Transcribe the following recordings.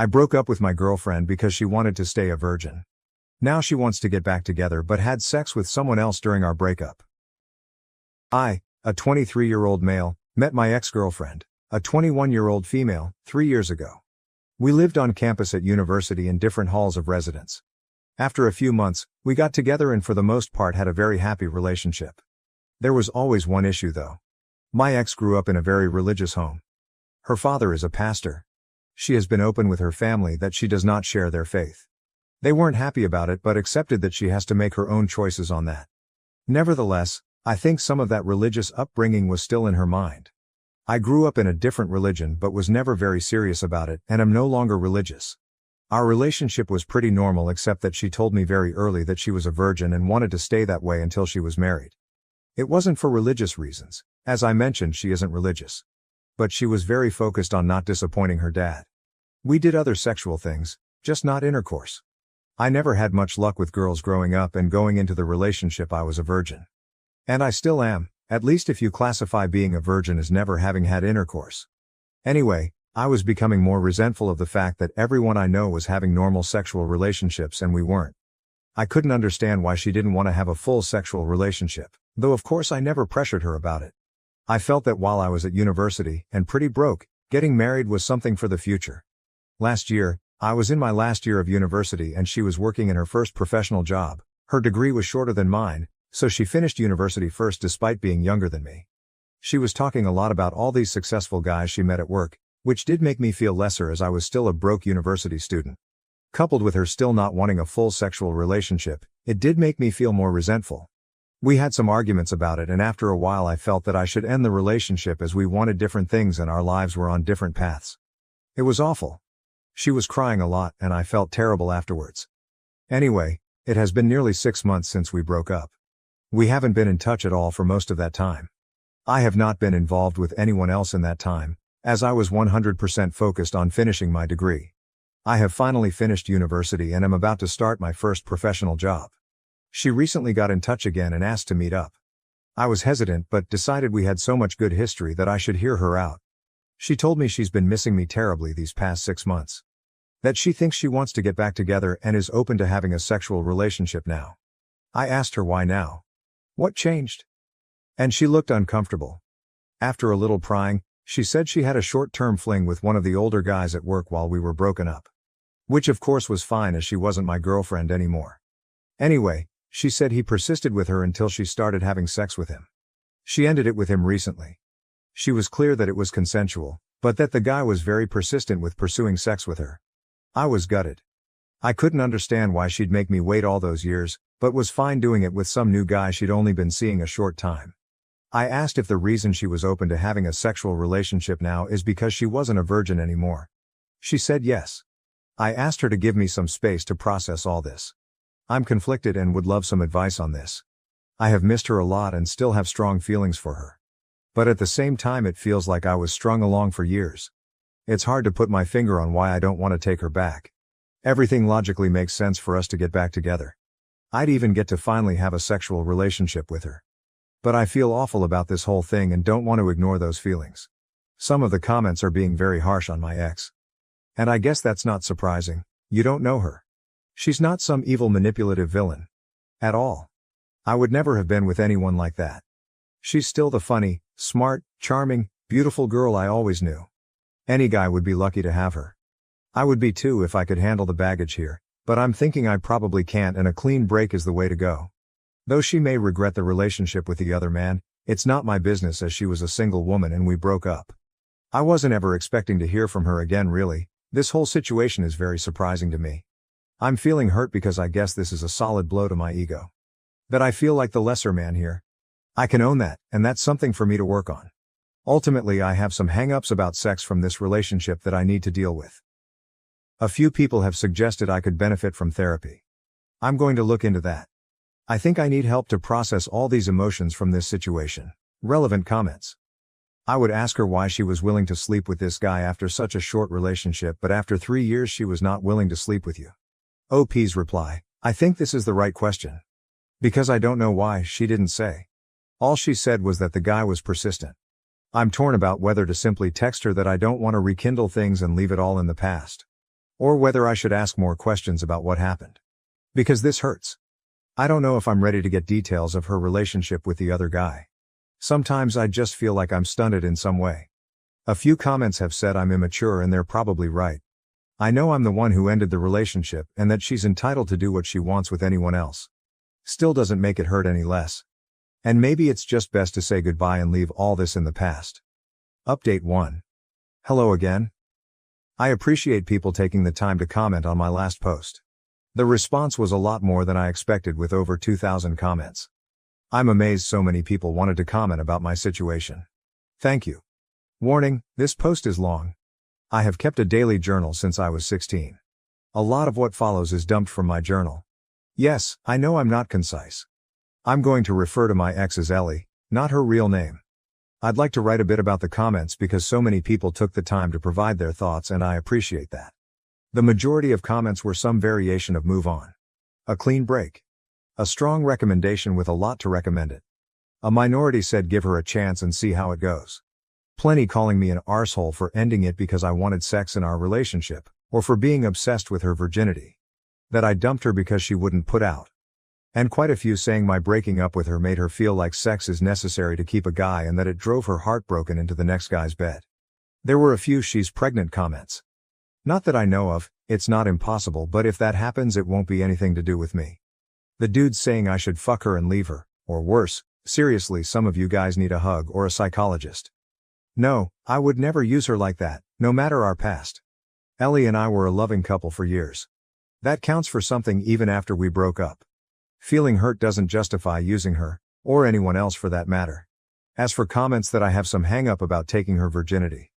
I broke up with my girlfriend because she wanted to stay a virgin. Now she wants to get back together but had sex with someone else during our breakup. I, a 23-year-old male, met my ex-girlfriend, a 21-year-old female, 3 years ago. We lived on campus at university in different halls of residence. After a few months, we got together and for the most part had a very happy relationship. There was always one issue though. My ex grew up in a very religious home. Her father is a pastor. She has been open with her family that she does not share their faith. They weren't happy about it but accepted that she has to make her own choices on that. Nevertheless, I think some of that religious upbringing was still in her mind. I grew up in a different religion but was never very serious about it and am no longer religious. Our relationship was pretty normal except that she told me very early that she was a virgin and wanted to stay that way until she was married. It wasn't for religious reasons. As I mentioned, she isn't religious. But she was very focused on not disappointing her dad. We did other sexual things, just not intercourse. I never had much luck with girls growing up and going into the relationship I was a virgin. And I still am, at least if you classify being a virgin as never having had intercourse. Anyway, I was becoming more resentful of the fact that everyone I know was having normal sexual relationships and we weren't. I couldn't understand why she didn't want to have a full sexual relationship, though of course I never pressured her about it. I felt that while I was at university and pretty broke, getting married was something for the future. Last year, I was in my last year of university and she was working in her first professional job. Her degree was shorter than mine, so she finished university first despite being younger than me. She was talking a lot about all these successful guys she met at work, which did make me feel lesser as I was still a broke university student. Coupled with her still not wanting a full sexual relationship, it did make me feel more resentful. We had some arguments about it and after a while I felt that I should end the relationship as we wanted different things and our lives were on different paths. It was awful. She was crying a lot and I felt terrible afterwards. Anyway, it has been nearly 6 months since we broke up. We haven't been in touch at all for most of that time. I have not been involved with anyone else in that time, as I was 100% focused on finishing my degree. I have finally finished university and am about to start my first professional job. She recently got in touch again and asked to meet up. I was hesitant but decided we had so much good history that I should hear her out. She told me she's been missing me terribly these past 6 months. That she thinks she wants to get back together and is open to having a sexual relationship now. I asked her why now. What changed? And she looked uncomfortable. After a little prying, she said she had a short-term fling with one of the older guys at work while we were broken up. Which of course was fine as she wasn't my girlfriend anymore. Anyway, she said he persisted with her until she started having sex with him. She ended it with him recently. She was clear that it was consensual, but that the guy was very persistent with pursuing sex with her. I was gutted. I couldn't understand why she'd make me wait all those years, but was fine doing it with some new guy she'd only been seeing a short time. I asked if the reason she was open to having a sexual relationship now is because she wasn't a virgin anymore. She said yes. I asked her to give me some space to process all this. I'm conflicted and would love some advice on this. I have missed her a lot and still have strong feelings for her. But at the same time it feels like I was strung along for years. It's hard to put my finger on why I don't want to take her back. Everything logically makes sense for us to get back together. I'd even get to finally have a sexual relationship with her. But I feel awful about this whole thing and don't want to ignore those feelings. Some of the comments are being very harsh on my ex. And I guess that's not surprising. You don't know her. She's not some evil manipulative villain. At all. I would never have been with anyone like that. She's still the funny, smart, charming, beautiful girl I always knew. Any guy would be lucky to have her. I would be too if I could handle the baggage here, but I'm thinking I probably can't and a clean break is the way to go. Though she may regret the relationship with the other man, it's not my business as she was a single woman and we broke up. I wasn't ever expecting to hear from her again really. This whole situation is very surprising to me. I'm feeling hurt because I guess this is a solid blow to my ego. That I feel like the lesser man here. I can own that, and that's something for me to work on. Ultimately I have some hang-ups about sex from this relationship that I need to deal with. A few people have suggested I could benefit from therapy. I'm going to look into that. I think I need help to process all these emotions from this situation. Relevant comments. I would ask her why she was willing to sleep with this guy after such a short relationship but after 3 years she was not willing to sleep with you. OP's reply, I think this is the right question. Because I don't know why, she didn't say. All she said was that the guy was persistent. I'm torn about whether to simply text her that I don't want to rekindle things and leave it all in the past. or whether I should ask more questions about what happened. Because this hurts. I don't know if I'm ready to get details of her relationship with the other guy. Sometimes I just feel like I'm stunted in some way. A few comments have said I'm immature, and they're probably right. I know I'm the one who ended the relationship and that she's entitled to do what she wants with anyone else. Still doesn't make it hurt any less. And maybe it's just best to say goodbye and leave all this in the past. Update 1. Hello again. I appreciate people taking the time to comment on my last post. The response was a lot more than I expected, with over 2,000 comments. I'm amazed so many people wanted to comment about my situation. Thank you. Warning, this post is long. I have kept a daily journal since I was 16. A lot of what follows is dumped from my journal. Yes, I know I'm not concise. I'm going to refer to my ex as Ellie, not her real name. I'd like to write a bit about the comments because so many people took the time to provide their thoughts, and I appreciate that. The majority of comments were some variation of move on. A clean break. A strong recommendation with a lot to recommend it. A minority said give her a chance and see how it goes. Plenty calling me an arsehole for ending it because I wanted sex in our relationship, or for being obsessed with her virginity. That I dumped her because she wouldn't put out. And quite a few saying my breaking up with her made her feel like sex is necessary to keep a guy, and that it drove her heartbroken into the next guy's bed. There were a few she's pregnant comments. Not that I know of, it's not impossible, but if that happens it won't be anything to do with me. The dude's saying I should fuck her and leave her, or worse, seriously, some of you guys need a hug or a psychologist. No, I would never use her like that, no matter our past. Ellie and I were a loving couple for years. That counts for something even after we broke up. Feeling hurt doesn't justify using her, or anyone else for that matter. As for comments that I have some hang up about taking her virginity.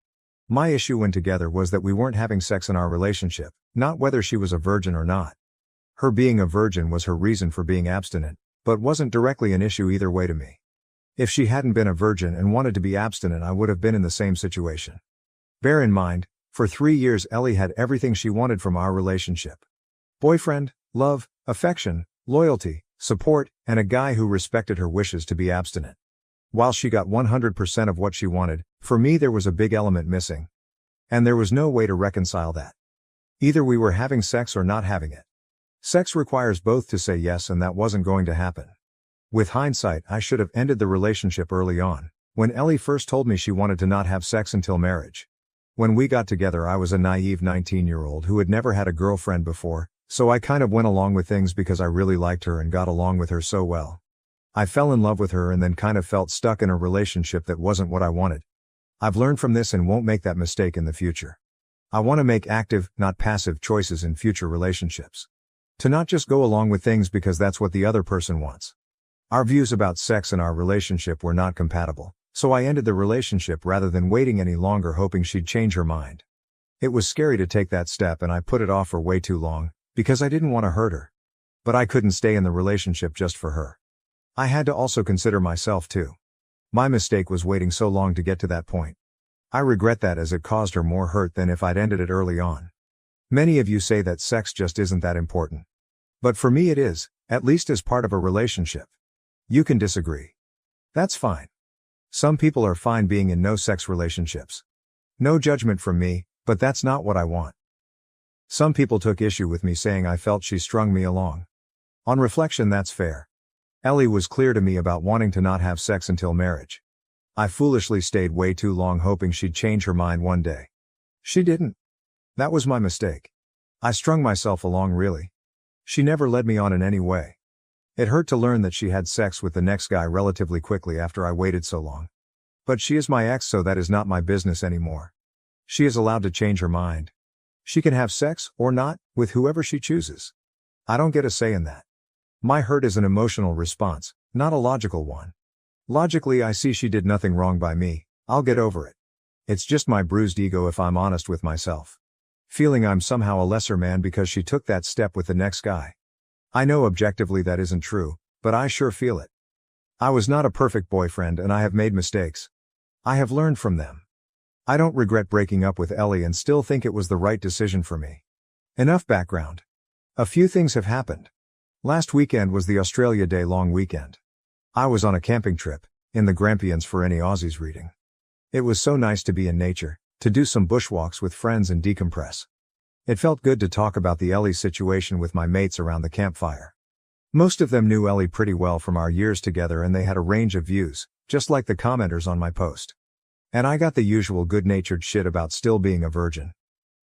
My issue when together was that we weren't having sex in our relationship, not whether she was a virgin or not. Her being a virgin was her reason for being abstinent, but wasn't directly an issue either way to me. If she hadn't been a virgin and wanted to be abstinent, I would have been in the same situation. Bear in mind, for 3 years Ellie had everything she wanted from our relationship. Boyfriend, love, affection, loyalty, support, and a guy who respected her wishes to be abstinent. While she got 100% of what she wanted, for me there was a big element missing. And there was no way to reconcile that. Either we were having sex or not having it. Sex requires both to say yes, and that wasn't going to happen. With hindsight, I should have ended the relationship early on, when Ellie first told me she wanted to not have sex until marriage. When we got together I was a naive 19-year-old who had never had a girlfriend before, so I kind of went along with things because I really liked her and got along with her so well. I fell in love with her and then kind of felt stuck in a relationship that wasn't what I wanted. I've learned from this and won't make that mistake in the future. I want to make active, not passive choices in future relationships. To not just go along with things because that's what the other person wants. Our views about sex in our relationship were not compatible, so I ended the relationship rather than waiting any longer hoping she'd change her mind. It was scary to take that step, and I put it off for way too long, because I didn't want to hurt her. But I couldn't stay in the relationship just for her. I had to also consider myself too. My mistake was waiting so long to get to that point. I regret that, as it caused her more hurt than if I'd ended it early on. Many of you say that sex just isn't that important. But for me it is, at least as part of a relationship. You can disagree. That's fine. Some people are fine being in no-sex relationships. No judgment from me, but that's not what I want. Some people took issue with me saying I felt she strung me along. On reflection, that's fair. Ellie was clear to me about wanting to not have sex until marriage. I foolishly stayed way too long hoping she'd change her mind one day. She didn't. That was my mistake. I strung myself along, really. She never led me on in any way. It hurt to learn that she had sex with the next guy relatively quickly after I waited so long. But she is my ex, so that is not my business anymore. She is allowed to change her mind. She can have sex, or not, with whoever she chooses. I don't get a say in that. My hurt is an emotional response, not a logical one. Logically, I see she did nothing wrong by me. I'll get over it. It's just my bruised ego if I'm honest with myself. Feeling I'm somehow a lesser man because she took that step with the next guy. I know objectively that isn't true, but I sure feel it. I was not a perfect boyfriend and I have made mistakes. I have learned from them. I don't regret breaking up with Ellie and still think it was the right decision for me. Enough background. A few things have happened. Last weekend was the Australia Day long weekend. I was on a camping trip, in the Grampians for any Aussies reading. It was so nice to be in nature, to do some bushwalks with friends and decompress. It felt good to talk about the Ellie situation with my mates around the campfire. Most of them knew Ellie pretty well from our years together and they had a range of views, just like the commenters on my post. And I got the usual good-natured shit about still being a virgin.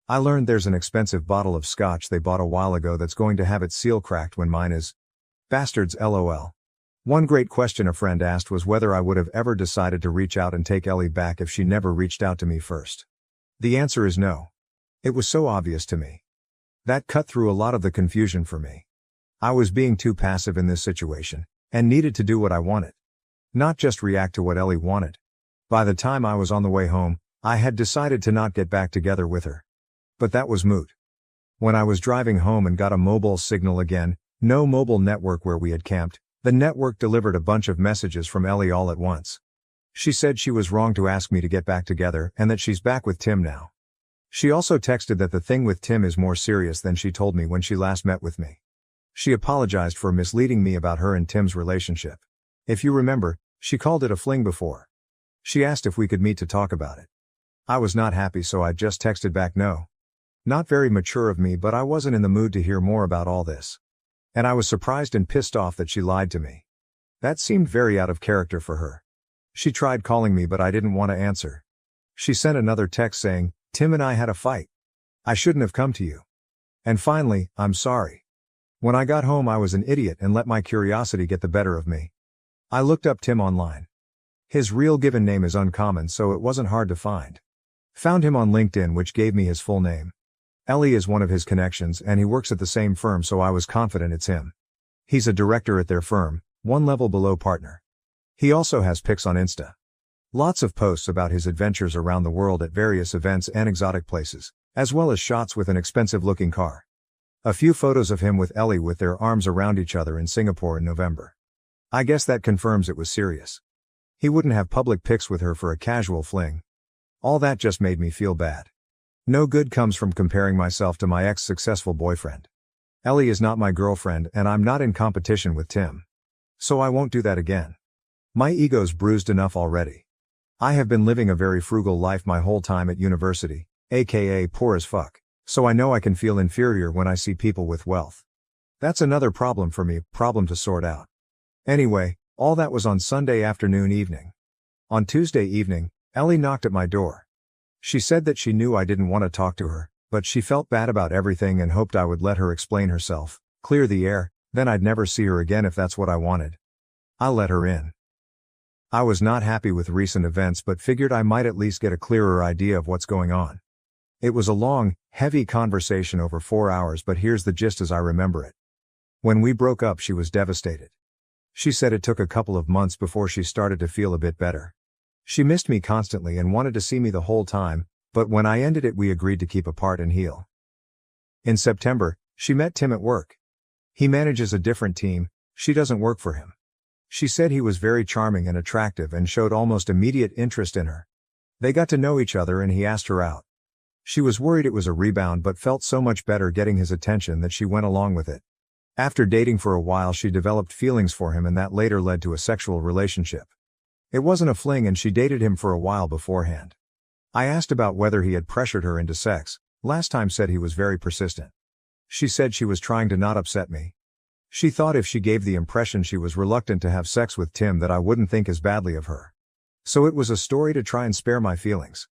I learned there's an expensive bottle of scotch they bought a while ago that's going to have its seal cracked when mine is. Bastards LOL. One great question a friend asked was whether I would have ever decided to reach out and take Ellie back if she never reached out to me first. The answer is no. It was so obvious to me. That cut through a lot of the confusion for me. I was being too passive in this situation, and needed to do what I wanted. Not just react to what Ellie wanted. By the time I was on the way home, I had decided to not get back together with her. But that was moot. When I was driving home and got a mobile signal again, no mobile network where we had camped, the network delivered a bunch of messages from Ellie all at once. She said she was wrong to ask me to get back together and that she's back with Tim now. She also texted that the thing with Tim is more serious than she told me when she last met with me. She apologized for misleading me about her and Tim's relationship. If you remember, she called it a fling before. She asked if we could meet to talk about it. I was not happy, so I just texted back no. Not very mature of me, but I wasn't in the mood to hear more about all this. And I was surprised and pissed off that she lied to me. That seemed very out of character for her. She tried calling me, but I didn't want to answer. She sent another text saying, "Tim and I had a fight. I shouldn't have come to you. And finally, I'm sorry. When I got home I was an idiot and let my curiosity get the better of me." I looked up Tim online. His real given name is uncommon, so it wasn't hard to find. Found him on LinkedIn, which gave me his full name. Ellie is one of his connections and he works at the same firm, so I was confident it's him. He's a director at their firm, one level below partner. He also has pics on Insta. Lots of posts about his adventures around the world at various events and exotic places, as well as shots with an expensive-looking car. A few photos of him with Ellie with their arms around each other in Singapore in November. I guess that confirms it was serious. He wouldn't have public pics with her for a casual fling. All that just made me feel bad. No good comes from comparing myself to my ex-successful boyfriend. Ellie is not my girlfriend and I'm not in competition with Tim. So I won't do that again. My ego's bruised enough already. I have been living a very frugal life my whole time at university, aka poor as fuck, so I know I can feel inferior when I see people with wealth. That's another problem for me, problem to sort out. Anyway, all that was on Sunday evening. On Tuesday evening, Ellie knocked at my door. She said that she knew I didn't want to talk to her, but she felt bad about everything and hoped I would let her explain herself, clear the air, then I'd never see her again if that's what I wanted. I let her in. I was not happy with recent events but figured I might at least get a clearer idea of what's going on. It was a long, heavy conversation over 4 hours, but here's the gist as I remember it. When we broke up she was devastated. She said it took a couple of months before she started to feel a bit better. She missed me constantly and wanted to see me the whole time, but when I ended it we agreed to keep apart and heal. In September, she met Tim at work. He manages a different team, she doesn't work for him. She said he was very charming and attractive and showed almost immediate interest in her. They got to know each other and he asked her out. She was worried it was a rebound but felt so much better getting his attention that she went along with it. After dating for a while she developed feelings for him and that later led to a sexual relationship. It wasn't a fling and she dated him for a while beforehand. I asked about whether he had pressured her into sex, last time said he was very persistent. She said she was trying to not upset me. She thought if she gave the impression she was reluctant to have sex with Tim that I wouldn't think as badly of her. So it was a story to try and spare my feelings.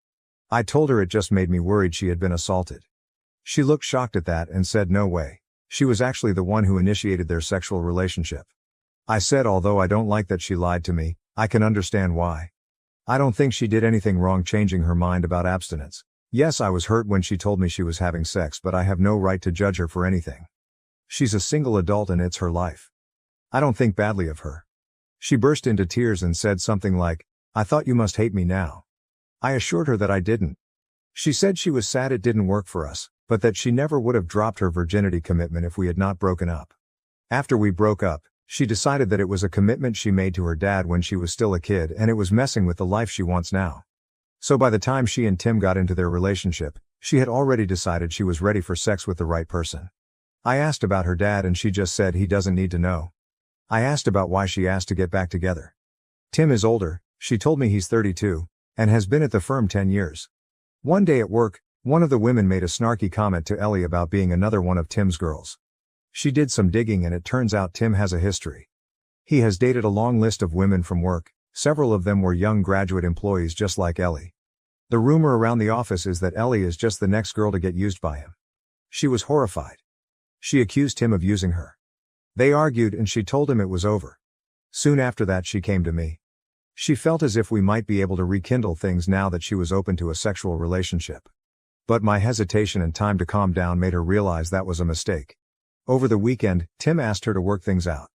I told her it just made me worried she had been assaulted. She looked shocked at that and said no way, she was actually the one who initiated their sexual relationship. I said although I don't like that she lied to me, I can understand why. I don't think she did anything wrong changing her mind about abstinence. Yes, I was hurt when she told me she was having sex, but I have no right to judge her for anything. She's a single adult and it's her life. I don't think badly of her. She burst into tears and said something like, "I thought you must hate me now." I assured her that I didn't. She said she was sad it didn't work for us, but that she never would have dropped her virginity commitment if we had not broken up. After we broke up, she decided that it was a commitment she made to her dad when she was still a kid and it was messing with the life she wants now. So by the time she and Tim got into their relationship, she had already decided she was ready for sex with the right person. I asked about her dad and she just said he doesn't need to know. I asked about why she asked to get back together. Tim is older, she told me he's 32, and has been at the firm 10 years. One day at work, One of the women made a snarky comment to Ellie about being another one of Tim's girls. She did some digging and it turns out Tim has a history. He has dated a long list of women from work, several of them were young graduate employees just like Ellie. The rumor around the office is that Ellie is just the next girl to get used by him. She was horrified. She accused him of using her. They argued and she told him it was over. Soon after that she came to me. She felt as if we might be able to rekindle things now that she was open to a sexual relationship. But my hesitation and time to calm down made her realize that was a mistake. Over the weekend, Tim asked her to work things out.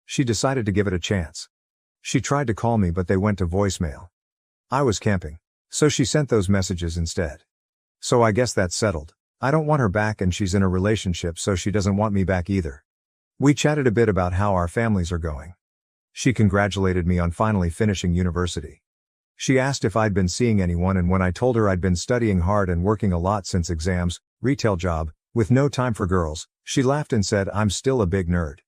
She decided to give it a chance. She tried to call me but they went to voicemail. I was camping, so she sent those messages instead. So I guess that's settled. I don't want her back and she's in a relationship so she doesn't want me back either. We chatted a bit about how our families are going. She congratulated me on finally finishing university. She asked if I'd been seeing anyone and when I told her I'd been studying hard and working a lot since exams, retail job, with no time for girls, she laughed and said I'm still a big nerd.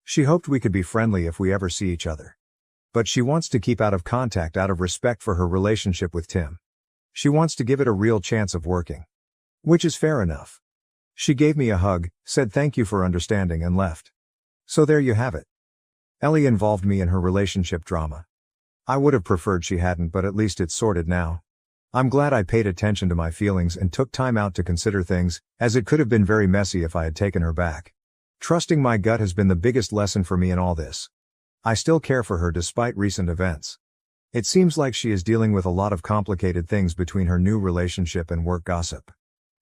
She hoped we could be friendly if we ever see each other. But she wants to keep out of contact out of respect for her relationship with Tim. She wants to give it a real chance of working. Which is fair enough. She gave me a hug, said thank you for understanding and left. So there you have it. Ellie involved me in her relationship drama. I would have preferred she hadn't but at least it's sorted now. I'm glad I paid attention to my feelings and took time out to consider things, as it could have been very messy if I had taken her back. Trusting my gut has been the biggest lesson for me in all this. I still care for her despite recent events. It seems like she is dealing with a lot of complicated things between her new relationship and work gossip.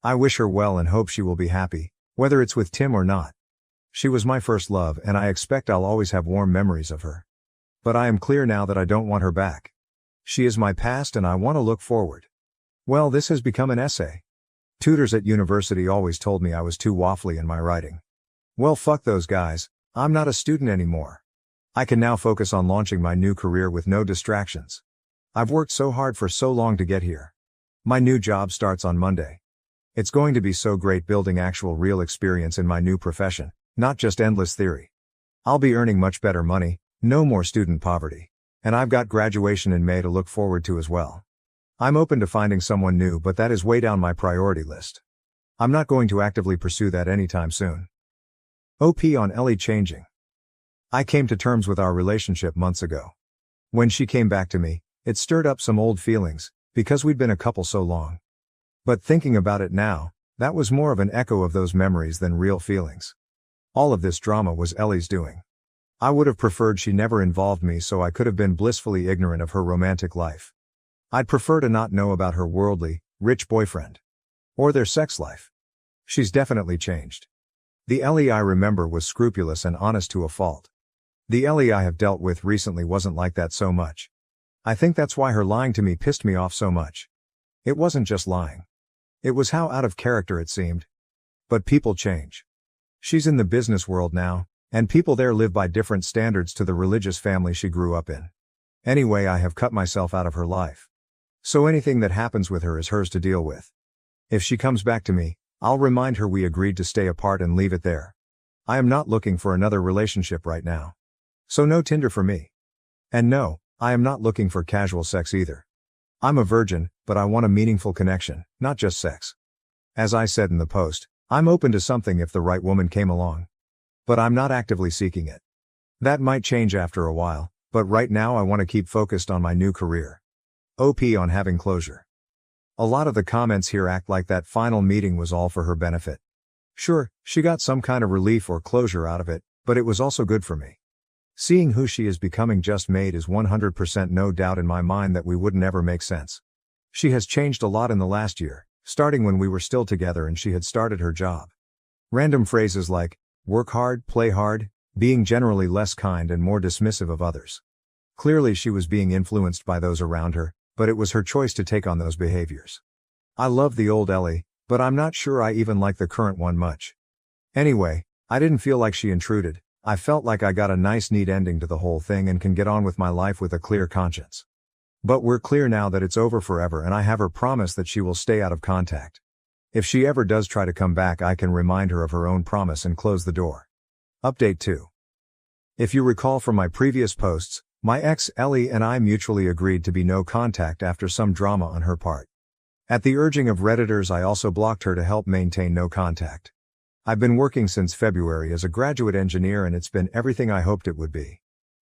I wish her well and hope she will be happy, whether it's with Tim or not. She was my first love and I expect I'll always have warm memories of her. But I am clear now that I don't want her back. She is my past and I want to look forward. Well, this has become an essay. Tutors at university always told me I was too waffly in my writing. Well, fuck those guys, I'm not a student anymore. I can now focus on launching my new career with no distractions. I've worked so hard for so long to get here. My new job starts on Monday. It's going to be so great building actual real experience in my new profession, not just endless theory. I'll be earning much better money, no more student poverty. And I've got graduation in May to look forward to as well. I'm open to finding someone new but that is way down my priority list. I'm not going to actively pursue that anytime soon. OP on Ellie changing. I came to terms with our relationship months ago. When she came back to me, it stirred up some old feelings, because we'd been a couple so long. But thinking about it now, that was more of an echo of those memories than real feelings. All of this drama was Ellie's doing. I would have preferred she never involved me so I could have been blissfully ignorant of her romantic life. I'd prefer to not know about her worldly, rich boyfriend. Or their sex life. She's definitely changed. The Ellie I remember was scrupulous and honest to a fault. The Ellie I have dealt with recently wasn't like that so much. I think that's why her lying to me pissed me off so much. It wasn't just lying. It was how out of character it seemed. But people change. She's in the business world now, and people there live by different standards to the religious family she grew up in. Anyway, I have cut myself out of her life. So anything that happens with her is hers to deal with. If she comes back to me, I'll remind her we agreed to stay apart and leave it there. I am not looking for another relationship right now. So no Tinder for me. And no, I am not looking for casual sex either. I'm a virgin, but I want a meaningful connection, not just sex. As I said in the post, I'm open to something if the right woman came along. But I'm not actively seeking it. That might change after a while, but right now I want to keep focused on my new career. OP on having closure. A lot of the comments here act like that final meeting was all for her benefit. Sure, she got some kind of relief or closure out of it, but it was also good for me. Seeing who she is becoming just made is 100% no doubt in my mind that we wouldn't ever make sense. She has changed a lot in the last year, starting when we were still together and she had started her job. Random phrases like, work hard, play hard, being generally less kind and more dismissive of others. Clearly she was being influenced by those around her, but it was her choice to take on those behaviors. I love the old Ellie, but I'm not sure I even like the current one much. Anyway, I didn't feel like she intruded. I felt like I got a nice neat ending to the whole thing and can get on with my life with a clear conscience. But we're clear now that it's over forever and I have her promise that she will stay out of contact. If she ever does try to come back I can remind her of her own promise and close the door. Update 2. If you recall from my previous posts, my ex Ellie and I mutually agreed to be no contact after some drama on her part. At the urging of Redditors, I also blocked her to help maintain no contact. I've been working since February as a graduate engineer and it's been everything I hoped it would be.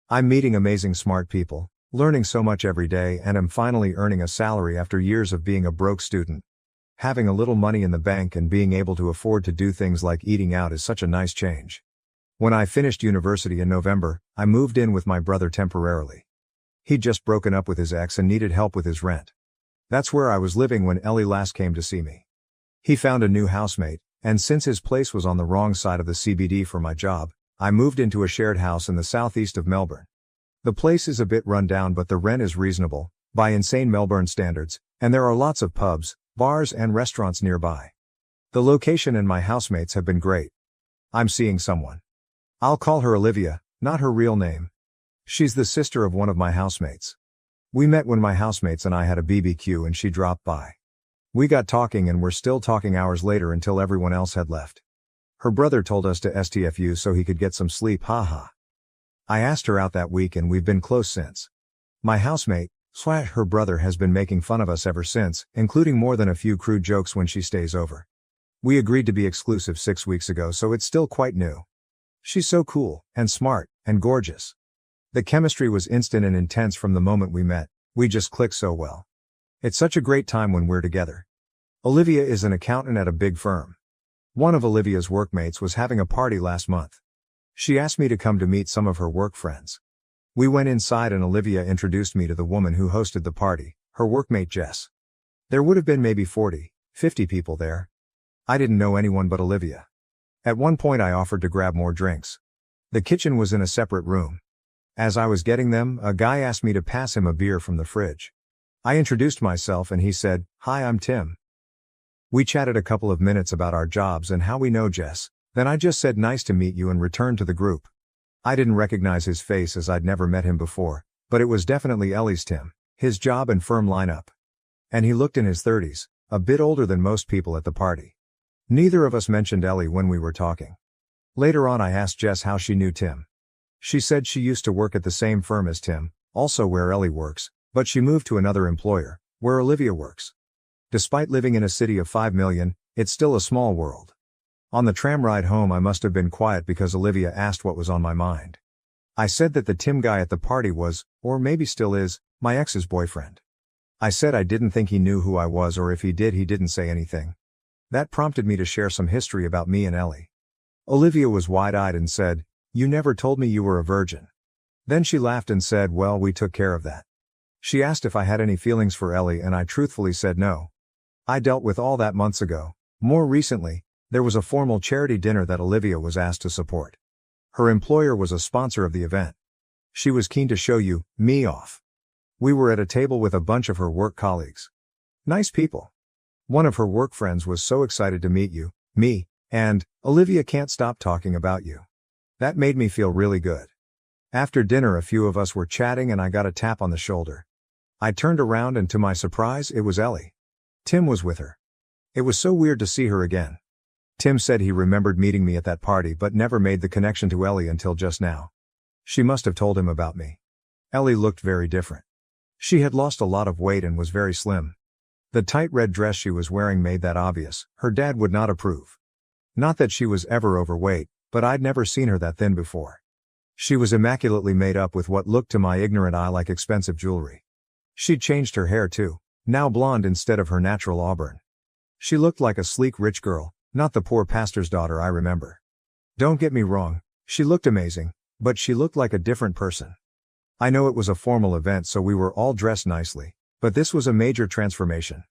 I'm meeting amazing smart people, learning so much every day, and am finally earning a salary after years of being a broke student. Having a little money in the bank and being able to afford to do things like eating out is such a nice change. When I finished university in November, I moved in with my brother temporarily. He'd just broken up with his ex and needed help with his rent. That's where I was living when Ellie last came to see me. He found a new housemate, and since his place was on the wrong side of the CBD for my job, I moved into a shared house in the southeast of Melbourne. The place is a bit run down, but the rent is reasonable, by insane Melbourne standards, and there are lots of pubs, bars and restaurants nearby. The location and my housemates have been great. I'm seeing someone. I'll call her Olivia, not her real name. She's the sister of one of my housemates. We met when my housemates and I had a BBQ and she dropped by. We got talking and were still talking hours later until everyone else had left. Her brother told us to STFU so he could get some sleep, haha. I asked her out that week and we've been close since. My housemate, her brother, has been making fun of us ever since, including more than a few crude jokes when she stays over. We agreed to be exclusive 6 weeks ago, so it's still quite new. She's so cool, and smart, and gorgeous. The chemistry was instant and intense from the moment we met. We just clicked so well. It's such a great time when we're together. Olivia is an accountant at a big firm. One of Olivia's workmates was having a party last month. She asked me to come to meet some of her work friends. We went inside and Olivia introduced me to the woman who hosted the party, her workmate Jess. There would have been maybe 40, 50 people there. I didn't know anyone but Olivia. At one point I offered to grab more drinks. The kitchen was in a separate room. As I was getting them, a guy asked me to pass him a beer from the fridge. I introduced myself and he said, "Hi, I'm Tim." We chatted a couple of minutes about our jobs and how we know Jess, then I just said nice to meet you and returned to the group. I didn't recognize his face as I'd never met him before, but it was definitely Ellie's Tim, his job and firm lineup. And he looked in his 30s, a bit older than most people at the party. Neither of us mentioned Ellie when we were talking. Later on I asked Jess how she knew Tim. She said she used to work at the same firm as Tim, also where Ellie works, but she moved to another employer, where Olivia works. Despite living in a city of 5 million, it's still a small world. On the tram ride home I must have been quiet because Olivia asked what was on my mind. I said that the Tim guy at the party was, or maybe still is, my ex's boyfriend. I said I didn't think he knew who I was, or if he did he didn't say anything. That prompted me to share some history about me and Ellie. Olivia was wide-eyed and said, "You never told me you were a virgin." Then she laughed and said, "Well, we took care of that." She asked if I had any feelings for Ellie and I truthfully said no. I dealt with all that months ago. More recently, there was a formal charity dinner that Olivia was asked to support. Her employer was a sponsor of the event. She was keen to show me off. We were at a table with a bunch of her work colleagues. Nice people. One of her work friends was so excited to meet me, and Olivia can't stop talking about you. That made me feel really good. After dinner a few of us were chatting and I got a tap on the shoulder. I turned around and to my surprise it was Ellie. Tim was with her. It was so weird to see her again. Tim said he remembered meeting me at that party but never made the connection to Ellie until just now. She must have told him about me. Ellie looked very different. She had lost a lot of weight and was very slim. The tight red dress she was wearing made that obvious. Her dad would not approve. Not that she was ever overweight, but I'd never seen her that thin before. She was immaculately made up with what looked to my ignorant eye like expensive jewelry. She'd changed her hair too, now blonde instead of her natural auburn. She looked like a sleek rich girl, not the poor pastor's daughter I remember. Don't get me wrong, she looked amazing, but she looked like a different person. I know it was a formal event so we were all dressed nicely, but this was a major transformation.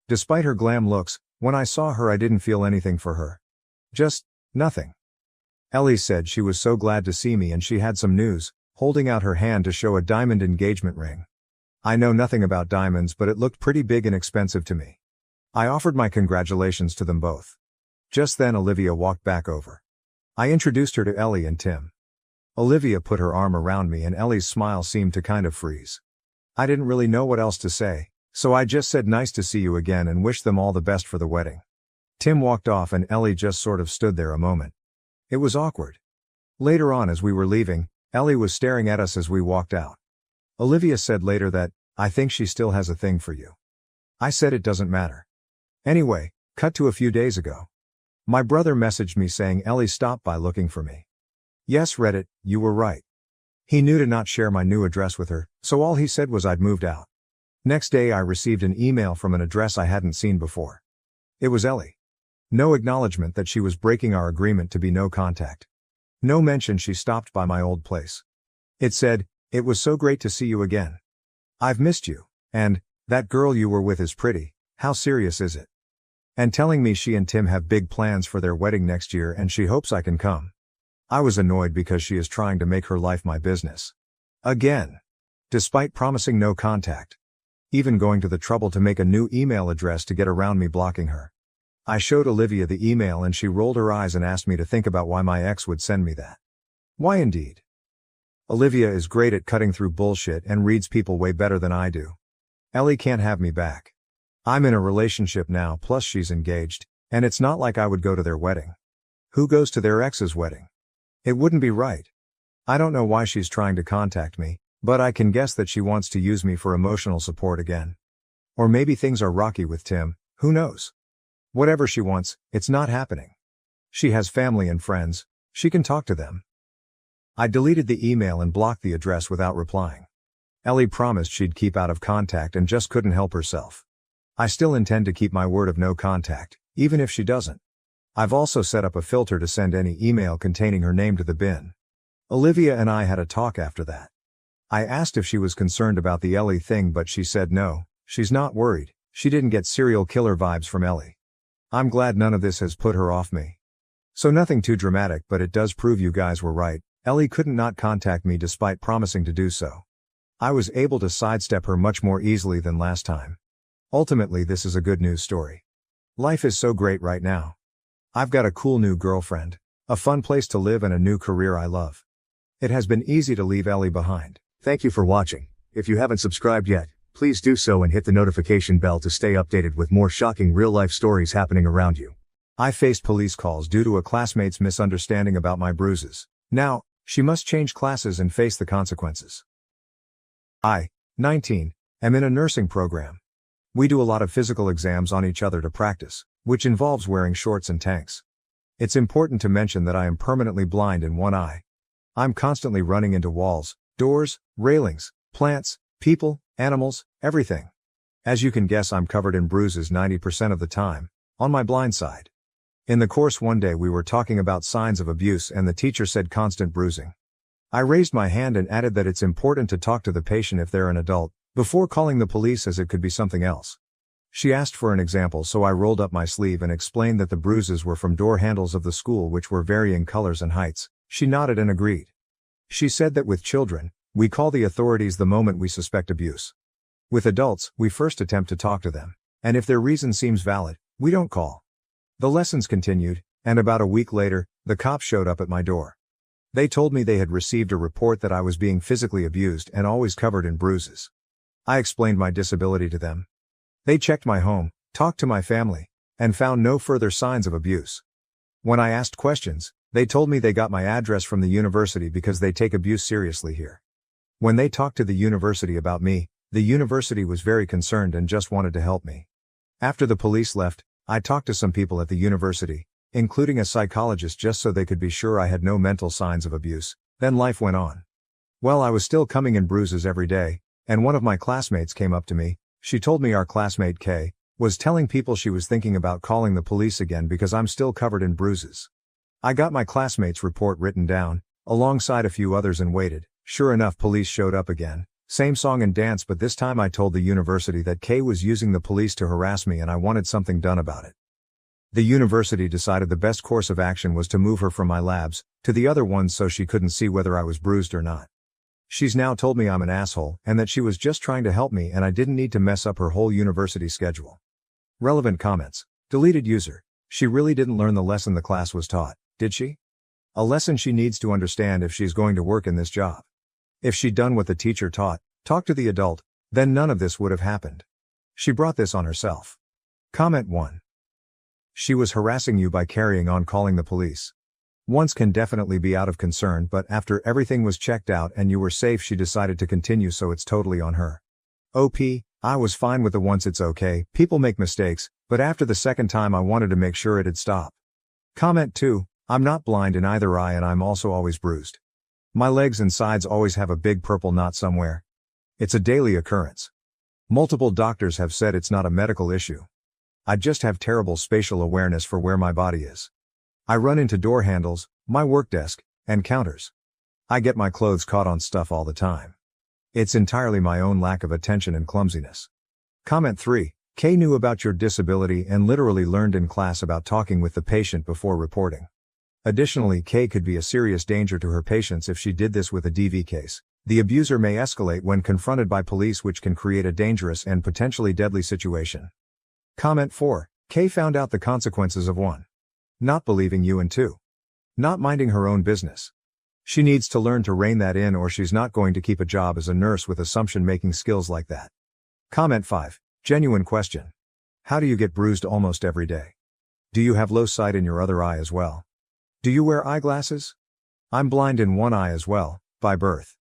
Despite her glam looks, when I saw her I didn't feel anything for her. Just nothing. Ellie said she was so glad to see me and she had some news, holding out her hand to show a diamond engagement ring. I know nothing about diamonds but it looked pretty big and expensive to me. I offered my congratulations to them both. Just then Olivia walked back over. I introduced her to Ellie and Tim. Olivia put her arm around me and Ellie's smile seemed to kind of freeze. I didn't really know what else to say, so I just said nice to see you again and wished them all the best for the wedding. Tim walked off and Ellie just sort of stood there a moment. It was awkward. Later on as we were leaving, Ellie was staring at us as we walked out. Olivia said later that, "I think she still has a thing for you." I said it doesn't matter. Anyway, cut to a few days ago. My brother messaged me saying Ellie stopped by looking for me. Yes, Reddit, you were right. He knew to not share my new address with her, so all he said was I'd moved out. Next day I received an email from an address I hadn't seen before. It was Ellie. No acknowledgement that she was breaking our agreement to be no contact. No mention she stopped by my old place. It said, "It was so great to see you again. I've missed you," and, "That girl you were with is pretty, how serious is it?" And telling me she and Tim have big plans for their wedding next year and she hopes I can come. I was annoyed because she is trying to make her life my business. Again. Despite promising no contact. Even going to the trouble to make a new email address to get around me blocking her. I showed Olivia the email and she rolled her eyes and asked me to think about why my ex would send me that. Why indeed? Olivia is great at cutting through bullshit and reads people way better than I do. Ellie can't have me back. I'm in a relationship now, plus she's engaged, and it's not like I would go to their wedding. Who goes to their ex's wedding? It wouldn't be right. I don't know why she's trying to contact me, but I can guess that she wants to use me for emotional support again. Or maybe things are rocky with Tim, who knows? Whatever she wants, it's not happening. She has family and friends, she can talk to them. I deleted the email and blocked the address without replying. Ellie promised she'd keep out of contact and just couldn't help herself. I still intend to keep my word of no contact, even if she doesn't. I've also set up a filter to send any email containing her name to the bin. Olivia and I had a talk after that. I asked if she was concerned about the Ellie thing, but she said no, she's not worried, she didn't get serial killer vibes from Ellie. I'm glad none of this has put her off me. So nothing too dramatic, but it does prove you guys were right. Ellie couldn't not contact me despite promising to do so. I was able to sidestep her much more easily than last time. Ultimately, this is a good news story. Life is so great right now. I've got a cool new girlfriend, a fun place to live and a new career I love. It has been easy to leave Ellie behind. Thank you for watching. If you haven't subscribed yet, please do so and hit the notification bell to stay updated with more shocking real-life stories happening around you. I faced police calls due to a classmate's misunderstanding about my bruises. Now, she must change classes and face the consequences. I, 19, am in a nursing program. We do a lot of physical exams on each other to practice, which involves wearing shorts and tanks. It's important to mention that I am permanently blind in one eye. I'm constantly running into walls, doors, railings, plants, people, animals, everything. As you can guess, I'm covered in bruises 90% of the time, on my blind side. In the course one day we were talking about signs of abuse and the teacher said constant bruising. I raised my hand and added that it's important to talk to the patient if they're an adult, before calling the police, as it could be something else. She asked for an example, so I rolled up my sleeve and explained that the bruises were from door handles of the school, which were varying colors and heights. She nodded and agreed. She said that with children, we call the authorities the moment we suspect abuse. With adults, we first attempt to talk to them, and if their reason seems valid, we don't call. The lessons continued, and about a week later, the cops showed up at my door. They told me they had received a report that I was being physically abused and always covered in bruises. I explained my disability to them. They checked my home, talked to my family, and found no further signs of abuse. When I asked questions, they told me they got my address from the university because they take abuse seriously here. When they talked to the university about me, the university was very concerned and just wanted to help me. After the police left, I talked to some people at the university, including a psychologist, just so they could be sure I had no mental signs of abuse. Then life went on. Well, I was still coming in bruises every day, and one of my classmates came up to me. She told me our classmate Kay was telling people she was thinking about calling the police again because I'm still covered in bruises. I got my classmate's report written down, alongside a few others, and waited. Sure enough, police showed up again. Same song and dance, but this time I told the university that Kay was using the police to harass me and I wanted something done about it. The university decided the best course of action was to move her from my labs to the other ones so she couldn't see whether I was bruised or not. She's now told me I'm an asshole and that she was just trying to help me and I didn't need to mess up her whole university schedule. Relevant comments. Deleted user. She really didn't learn the lesson the class was taught, did she? A lesson she needs to understand if she's going to work in this job. If she'd done what the teacher taught, talk to the adult, then none of this would have happened. She brought this on herself. Comment 1. She was harassing you by carrying on calling the police. Once can definitely be out of concern, but after everything was checked out and you were safe, she decided to continue, so it's totally on her. OP, I was fine with the once it's okay, people make mistakes, but after the second time I wanted to make sure it'd stop. Comment 2, I'm not blind in either eye and I'm also always bruised. My legs and sides always have a big purple knot somewhere. It's a daily occurrence. Multiple doctors have said it's not a medical issue. I just have terrible spatial awareness for where my body is. I run into door handles, my work desk, and counters. I get my clothes caught on stuff all the time. It's entirely my own lack of attention and clumsiness. Comment 3, Kay knew about your disability and literally learned in class about talking with the patient before reporting. Additionally, Kay could be a serious danger to her patients if she did this with a DV case. The abuser may escalate when confronted by police, which can create a dangerous and potentially deadly situation. Comment 4, Kay found out the consequences of 1. Not believing you, and 2. Not minding her own business. She needs to learn to rein that in, or she's not going to keep a job as a nurse with assumption-making skills like that. Comment 5, genuine question. How do you get bruised almost every day? Do you have low sight in your other eye as well? Do you wear eyeglasses? I'm blind in one eye as well, by birth.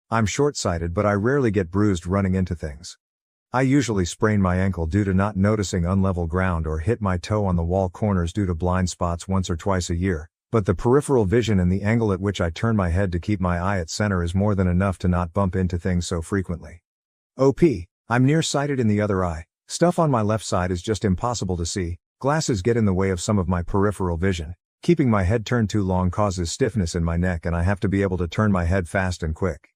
I'm short-sighted, but I rarely get bruised running into things. I usually sprain my ankle due to not noticing unlevel ground or hit my toe on the wall corners due to blind spots once or twice a year. But the peripheral vision and the angle at which I turn my head to keep my eye at center is more than enough to not bump into things so frequently. OP, I'm nearsighted in the other eye. Stuff on my left side is just impossible to see. Glasses get in the way of some of my peripheral vision. Keeping my head turned too long causes stiffness in my neck and I have to be able to turn my head fast and quick.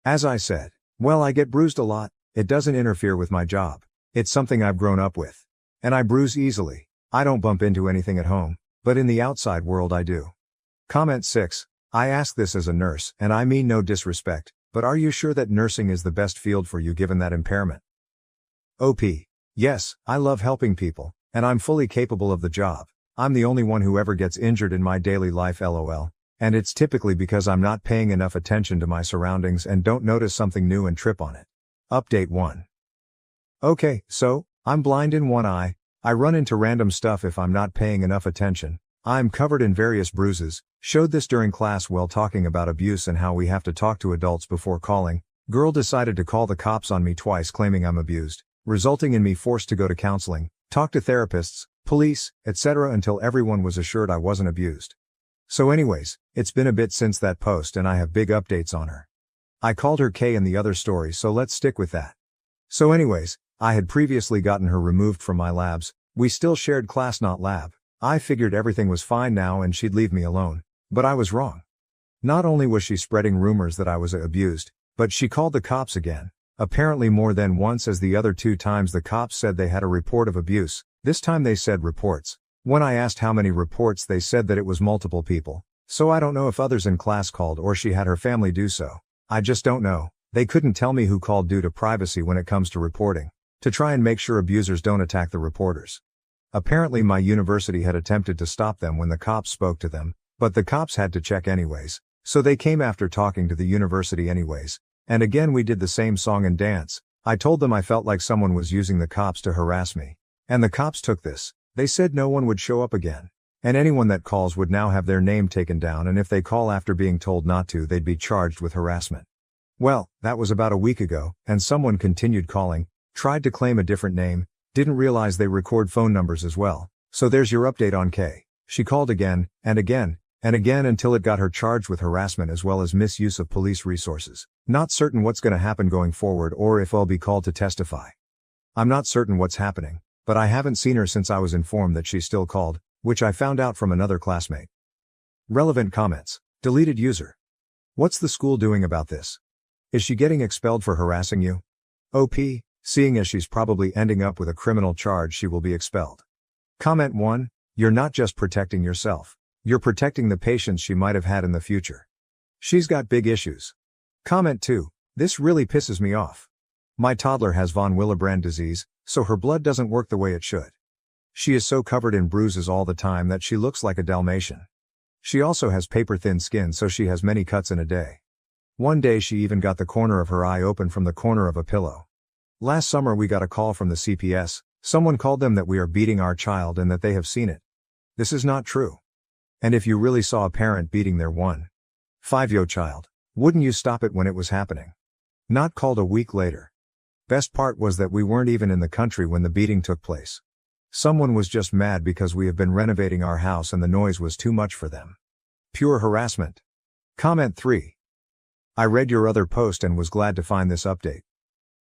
As I said, well, I get bruised a lot. It doesn't interfere with my job. It's something I've grown up with. And I bruise easily. I don't bump into anything at home. But in the outside world I do. Comment 6, I ask this as a nurse, and I mean no disrespect, but are you sure that nursing is the best field for you given that impairment? OP, yes, I love helping people, and I'm fully capable of the job. I'm the only one who ever gets injured in my daily life, lol, and it's typically because I'm not paying enough attention to my surroundings and don't notice something new and trip on it. Update 1. Okay, so, I'm blind in one eye. I run into random stuff if I'm not paying enough attention. I'm covered in various bruises. Showed this during class while talking about abuse and how we have to talk to adults before calling. Girl decided to call the cops on me twice claiming I'm abused, resulting in me forced to go to counseling, talk to therapists, police, etc. until everyone was assured I wasn't abused. So anyways, it's been a bit since that post and I have big updates on her. I called her Kay in the other story, so let's stick with that. So anyways, I had previously gotten her removed from my labs. We still shared class, not lab. I figured everything was fine now and she'd leave me alone. But I was wrong. Not only was she spreading rumors that I was abused, but she called the cops again. Apparently more than once, as the other 2 times the cops said they had a report of abuse. This time they said reports. When I asked how many reports, they said that it was multiple people. So I don't know if others in class called or she had her family do so. I just don't know. They couldn't tell me who called due to privacy when it comes to reporting. To try and make sure abusers don't attack the reporters. Apparently my university had attempted to stop them when the cops spoke to them, but the cops had to check anyways, so they came after talking to the university anyways. And again we did the same song and dance. I told them I felt like someone was using the cops to harass me. And the cops took this. They said no one would show up again. And anyone that calls would now have their name taken down, and if they call after being told not to, they'd be charged with harassment. Well, that was about a week ago, and someone continued calling, tried to claim a different name, didn't realize they record phone numbers as well. So there's your update on Kay. She called again, and again, and again until it got her charged with harassment as well as misuse of police resources. Not certain what's gonna happen going forward or if I'll be called to testify. I'm not certain what's happening, but I haven't seen her since I was informed that she's still called, which I found out from another classmate. Relevant comments. Deleted user. What's the school doing about this? Is she getting expelled for harassing you? OP, seeing as she's probably ending up with a criminal charge, she will be expelled. Comment 1, you're not just protecting yourself. You're protecting the patients she might have had in the future. She's got big issues. Comment 2, this really pisses me off. My toddler has von Willebrand disease, so her blood doesn't work the way it should. She is so covered in bruises all the time that she looks like a Dalmatian. She also has paper-thin skin, so she has many cuts in a day. One day she even got the corner of her eye open from the corner of a pillow. Last summer we got a call from the CPS, someone called them that we are beating our child and that they have seen it. This is not true. And if you really saw a parent beating their 1.5-year-old child, wouldn't you stop it when it was happening? Not called a week later. Best part was that we weren't even in the country when the beating took place. Someone was just mad because we have been renovating our house and the noise was too much for them. Pure harassment. Comment 3. I read your other post and was glad to find this update.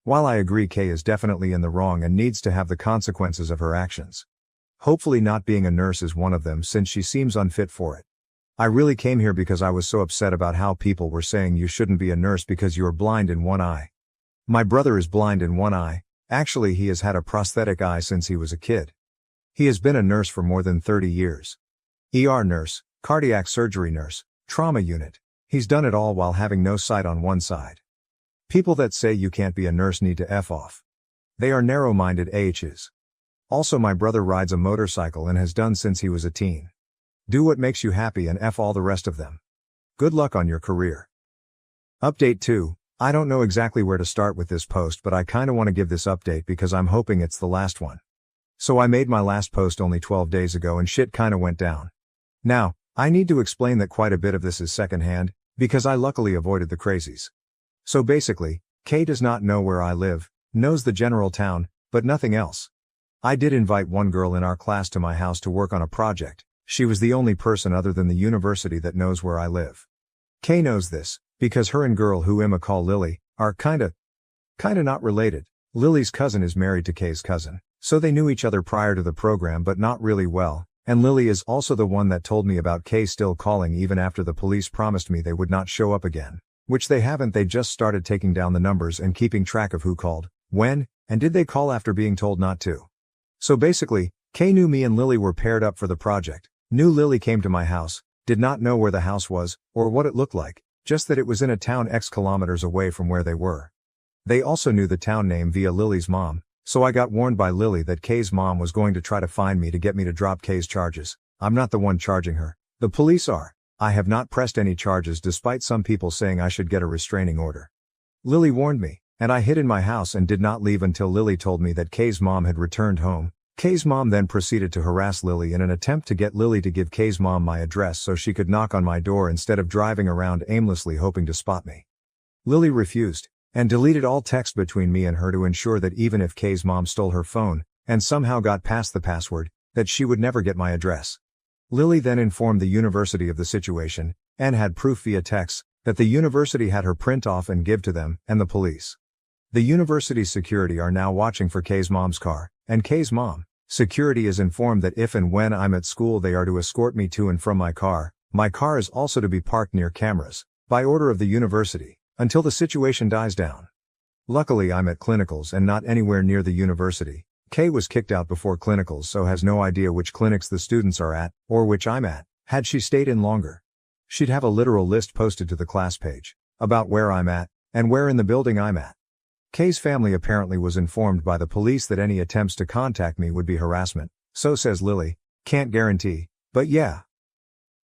While I agree Kay is definitely in the wrong and needs to have the consequences of her actions. Hopefully not being a nurse is one of them since she seems unfit for it. I really came here because I was so upset about how people were saying you shouldn't be a nurse because you are blind in one eye. My brother is blind in one eye, actually he has had a prosthetic eye since he was a kid. He has been a nurse for more than 30 years. ER nurse, cardiac surgery nurse, trauma unit. He's done it all while having no sight on one side. People that say you can't be a nurse need to F off. They are narrow-minded AHs. Also my brother rides a motorcycle and has done since he was a teen. Do what makes you happy and F all the rest of them. Good luck on your career. Update 2. I don't know exactly where to start with this post but I kinda wanna give this update because I'm hoping it's the last one. So I made my last post only 12 days ago and shit kinda went down. Now, I need to explain that quite a bit of this is secondhand, because I luckily avoided the crazies. So basically, Kay does not know where I live, knows the general town, but nothing else. I did invite one girl in our class to my house to work on a project. She was the only person other than the university that knows where I live. Kay knows this, because her and girl who Emma call Lily, are kinda not related. Lily's cousin is married to Kay's cousin, so they knew each other prior to the program but not really well, and Lily is also the one that told me about Kay still calling even after the police promised me they would not show up again. Which they haven't, they just started taking down the numbers and keeping track of who called, when, and did they call after being told not to. So basically, Kay knew me and Lily were paired up for the project, knew Lily came to my house, did not know where the house was, or what it looked like, just that it was in a town X kilometers away from where they were. They also knew the town name via Lily's mom, so I got warned by Lily that Kay's mom was going to try to find me to get me to drop Kay's charges. I'm not the one charging her, the police are. I have not pressed any charges despite some people saying I should get a restraining order. Lily warned me, and I hid in my house and did not leave until Lily told me that Kay's mom had returned home. Kay's mom then proceeded to harass Lily in an attempt to get Lily to give Kay's mom my address so she could knock on my door instead of driving around aimlessly hoping to spot me. Lily refused, and deleted all text between me and her to ensure that even if Kay's mom stole her phone, and somehow got past the password, that she would never get my address. Lily then informed the university of the situation, and had proof via text, that the university had her print off and give to them, and the police. The university's security are now watching for Kay's mom's car, and Kay's mom. Security is informed that if and when I'm at school they are to escort me to and from my car. My car is also to be parked near cameras, by order of the university, until the situation dies down. Luckily I'm at clinicals and not anywhere near the university. Kay was kicked out before clinicals so has no idea which clinics the students are at, or which I'm at. Had she stayed in longer, she'd have a literal list posted to the class page, about where I'm at, and where in the building I'm at. Kay's family apparently was informed by the police that any attempts to contact me would be harassment, so says Lily. Can't guarantee, but yeah.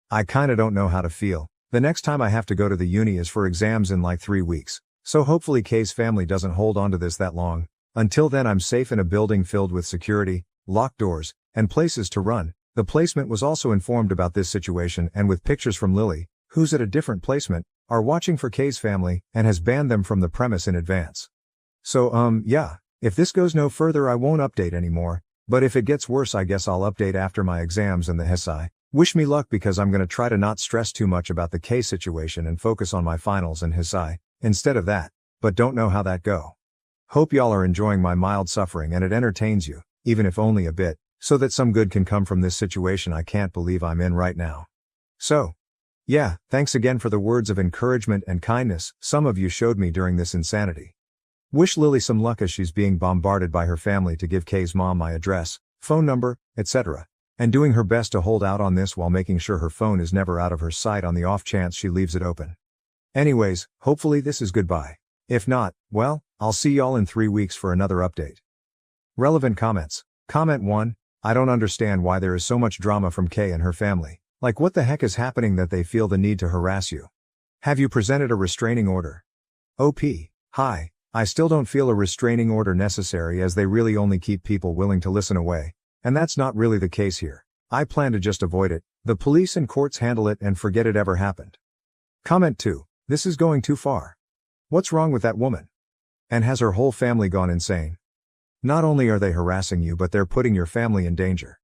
I kinda don't know how to feel. The next time I have to go to the uni is for exams in like 3 weeks, so hopefully Kay's family doesn't hold on to this that long. Until then I'm safe in a building filled with security, locked doors, and places to run. The placement was also informed about this situation and with pictures from Lily, who's at a different placement, are watching for Kay's family, and has banned them from the premise in advance. So yeah, if this goes no further I won't update anymore, but if it gets worse I guess I'll update after my exams and the HSI. Wish me luck because I'm gonna try to not stress too much about the Kay situation and focus on my finals and HSI, instead of that, but don't know how that go. Hope y'all are enjoying my mild suffering and it entertains you, even if only a bit, so that some good can come from this situation I can't believe I'm in right now. So, yeah, thanks again for the words of encouragement and kindness some of you showed me during this insanity. Wish Lily some luck as she's being bombarded by her family to give Kay's mom my address, phone number, etc., and doing her best to hold out on this while making sure her phone is never out of her sight on the off chance she leaves it open. Anyways, hopefully this is goodbye. If not, well, I'll see y'all in 3 weeks for another update. Relevant comments. Comment 1. I don't understand why there is so much drama from Kay and her family. Like what the heck is happening that they feel the need to harass you? Have you presented a restraining order? OP. Hi. I still don't feel a restraining order necessary as they really only keep people willing to listen away. And that's not really the case here. I plan to just avoid it. The police and courts handle it and forget it ever happened. Comment 2. This is going too far. What's wrong with that woman? And has her whole family gone insane? Not only are they harassing you, but they're putting your family in danger.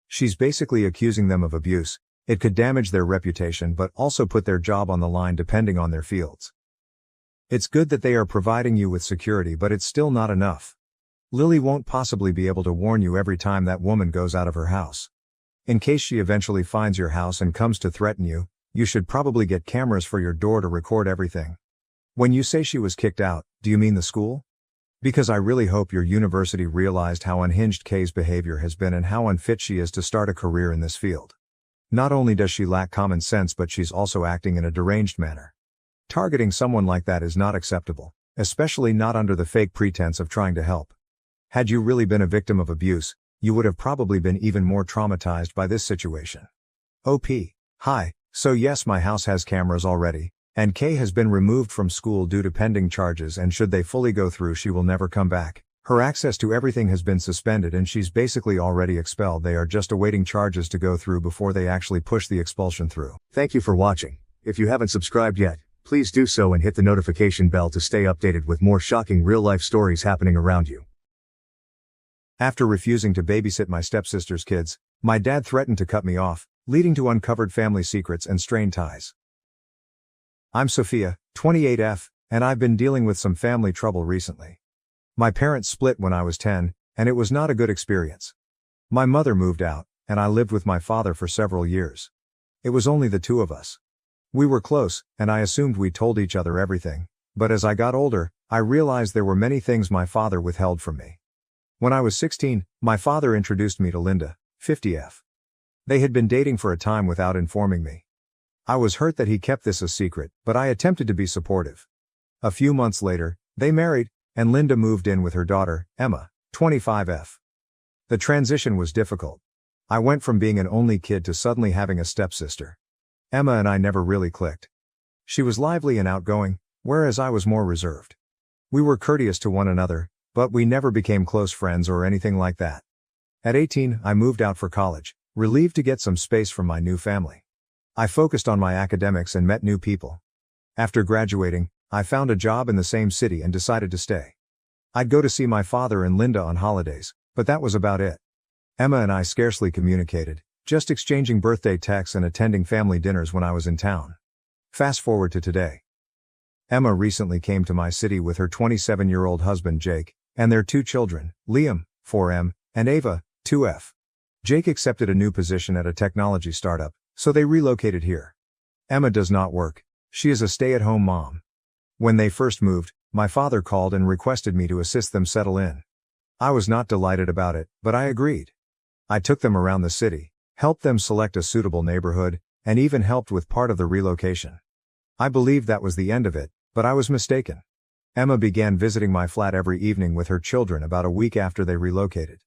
She's basically accusing them of abuse. It could damage their reputation but also put their job on the line depending on their fields. It's good that they are providing you with security, but it's still not enough. Lily won't possibly be able to warn you every time that woman goes out of her house. In case she eventually finds your house and comes to threaten you, you should probably get cameras for your door to record everything. When you say she was kicked out, do you mean the school? Because I really hope your university realized how unhinged Kay's behavior has been and how unfit she is to start a career in this field. Not only does she lack common sense, but she's also acting in a deranged manner. Targeting someone like that is not acceptable, especially not under the fake pretense of trying to help. Had you really been a victim of abuse, you would have probably been even more traumatized by this situation. OP. Hi, so yes, my house has cameras already, and Kay has been removed from school due to pending charges, and should they fully go through, she will never come back. Her access to everything has been suspended and she's basically already expelled. They are just awaiting charges to go through before they actually push the expulsion through. Thank you for watching. If you haven't subscribed yet, please do so and hit the notification bell to stay updated with more shocking real-life stories happening around you. After refusing to babysit my stepsister's kids, my dad threatened to cut me off, leading to uncovered family secrets and strained ties. I'm Sophia, 28F, and I've been dealing with some family trouble recently. My parents split when I was 10, and it was not a good experience. My mother moved out, and I lived with my father for several years. It was only the two of us. We were close, and I assumed we told each other everything, but as I got older, I realized there were many things my father withheld from me. When I was 16, my father introduced me to Linda, 50F. They had been dating for a time without informing me. I was hurt that he kept this a secret, but I attempted to be supportive. A few months later, they married, and Linda moved in with her daughter, Emma, 25F. The transition was difficult. I went from being an only kid to suddenly having a stepsister. Emma and I never really clicked. She was lively and outgoing, whereas I was more reserved. We were courteous to one another, but we never became close friends or anything like that. At 18, I moved out for college, relieved to get some space from my new family. I focused on my academics and met new people. After graduating, I found a job in the same city and decided to stay. I'd go to see my father and Linda on holidays, but that was about it. Emma and I scarcely communicated, just exchanging birthday texts and attending family dinners when I was in town. Fast forward to today. Emma recently came to my city with her 27-year-old husband Jake, and their two children, Liam, 4M, and Ava, 2F. Jake accepted a new position at a technology startup, so they relocated here. Emma does not work. She is a stay-at-home mom. When they first moved, my father called and requested me to assist them settle in. I was not delighted about it, but I agreed. I took them around the city, helped them select a suitable neighborhood, and even helped with part of the relocation. I believed that was the end of it, but I was mistaken. Emma began visiting my flat every evening with her children about a week after they relocated.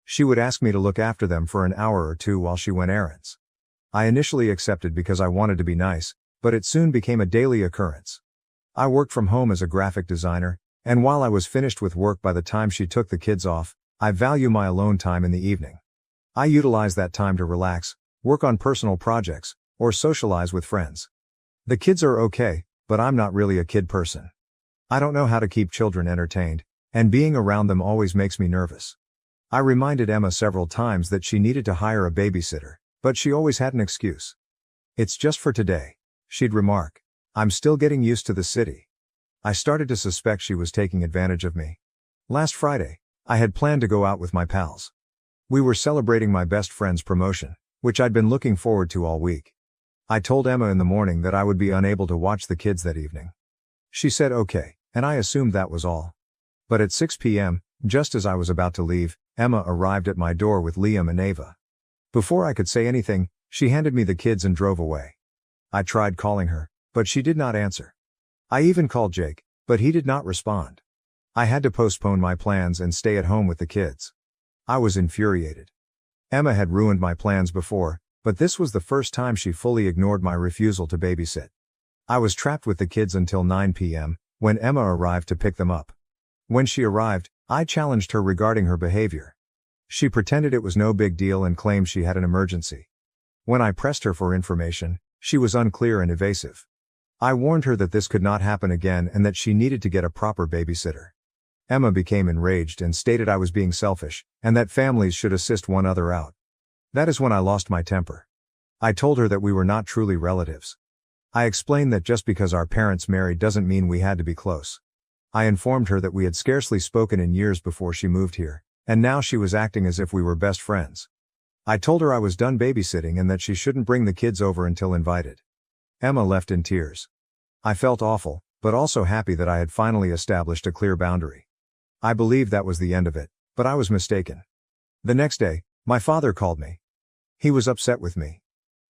She would ask me to look after them for an hour or two while she went errands. I initially accepted because I wanted to be nice, but it soon became a daily occurrence. I worked from home as a graphic designer, and while I was finished with work by the time she took the kids off, I value my alone time in the evening. I utilize that time to relax, work on personal projects, or socialize with friends. The kids are okay, but I'm not really a kid person. I don't know how to keep children entertained, and being around them always makes me nervous. I reminded Emma several times that she needed to hire a babysitter, but she always had an excuse. "It's just for today," she'd remark. "I'm still getting used to the city." I started to suspect she was taking advantage of me. Last Friday, I had planned to go out with my pals. We were celebrating my best friend's promotion, which I'd been looking forward to all week. I told Emma in the morning that I would be unable to watch the kids that evening. She said okay, and I assumed that was all. But at 6 p.m., just as I was about to leave, Emma arrived at my door with Liam and Ava. Before I could say anything, she handed me the kids and drove away. I tried calling her, but she did not answer. I even called Jake, but he did not respond. I had to postpone my plans and stay at home with the kids. I was infuriated. Emma had ruined my plans before, but this was the first time she fully ignored my refusal to babysit. I was trapped with the kids until 9 p.m., when Emma arrived to pick them up. When she arrived, I challenged her regarding her behavior. She pretended it was no big deal and claimed she had an emergency. When I pressed her for information, she was unclear and evasive. I warned her that this could not happen again and that she needed to get a proper babysitter. Emma became enraged and stated I was being selfish, and that families should assist one another out. That is when I lost my temper. I told her that we were not truly relatives. I explained that just because our parents married doesn't mean we had to be close. I informed her that we had scarcely spoken in years before she moved here, and now she was acting as if we were best friends. I told her I was done babysitting and that she shouldn't bring the kids over until invited. Emma left in tears. I felt awful, but also happy that I had finally established a clear boundary. I believed that was the end of it, but I was mistaken. The next day, my father called me. He was upset with me.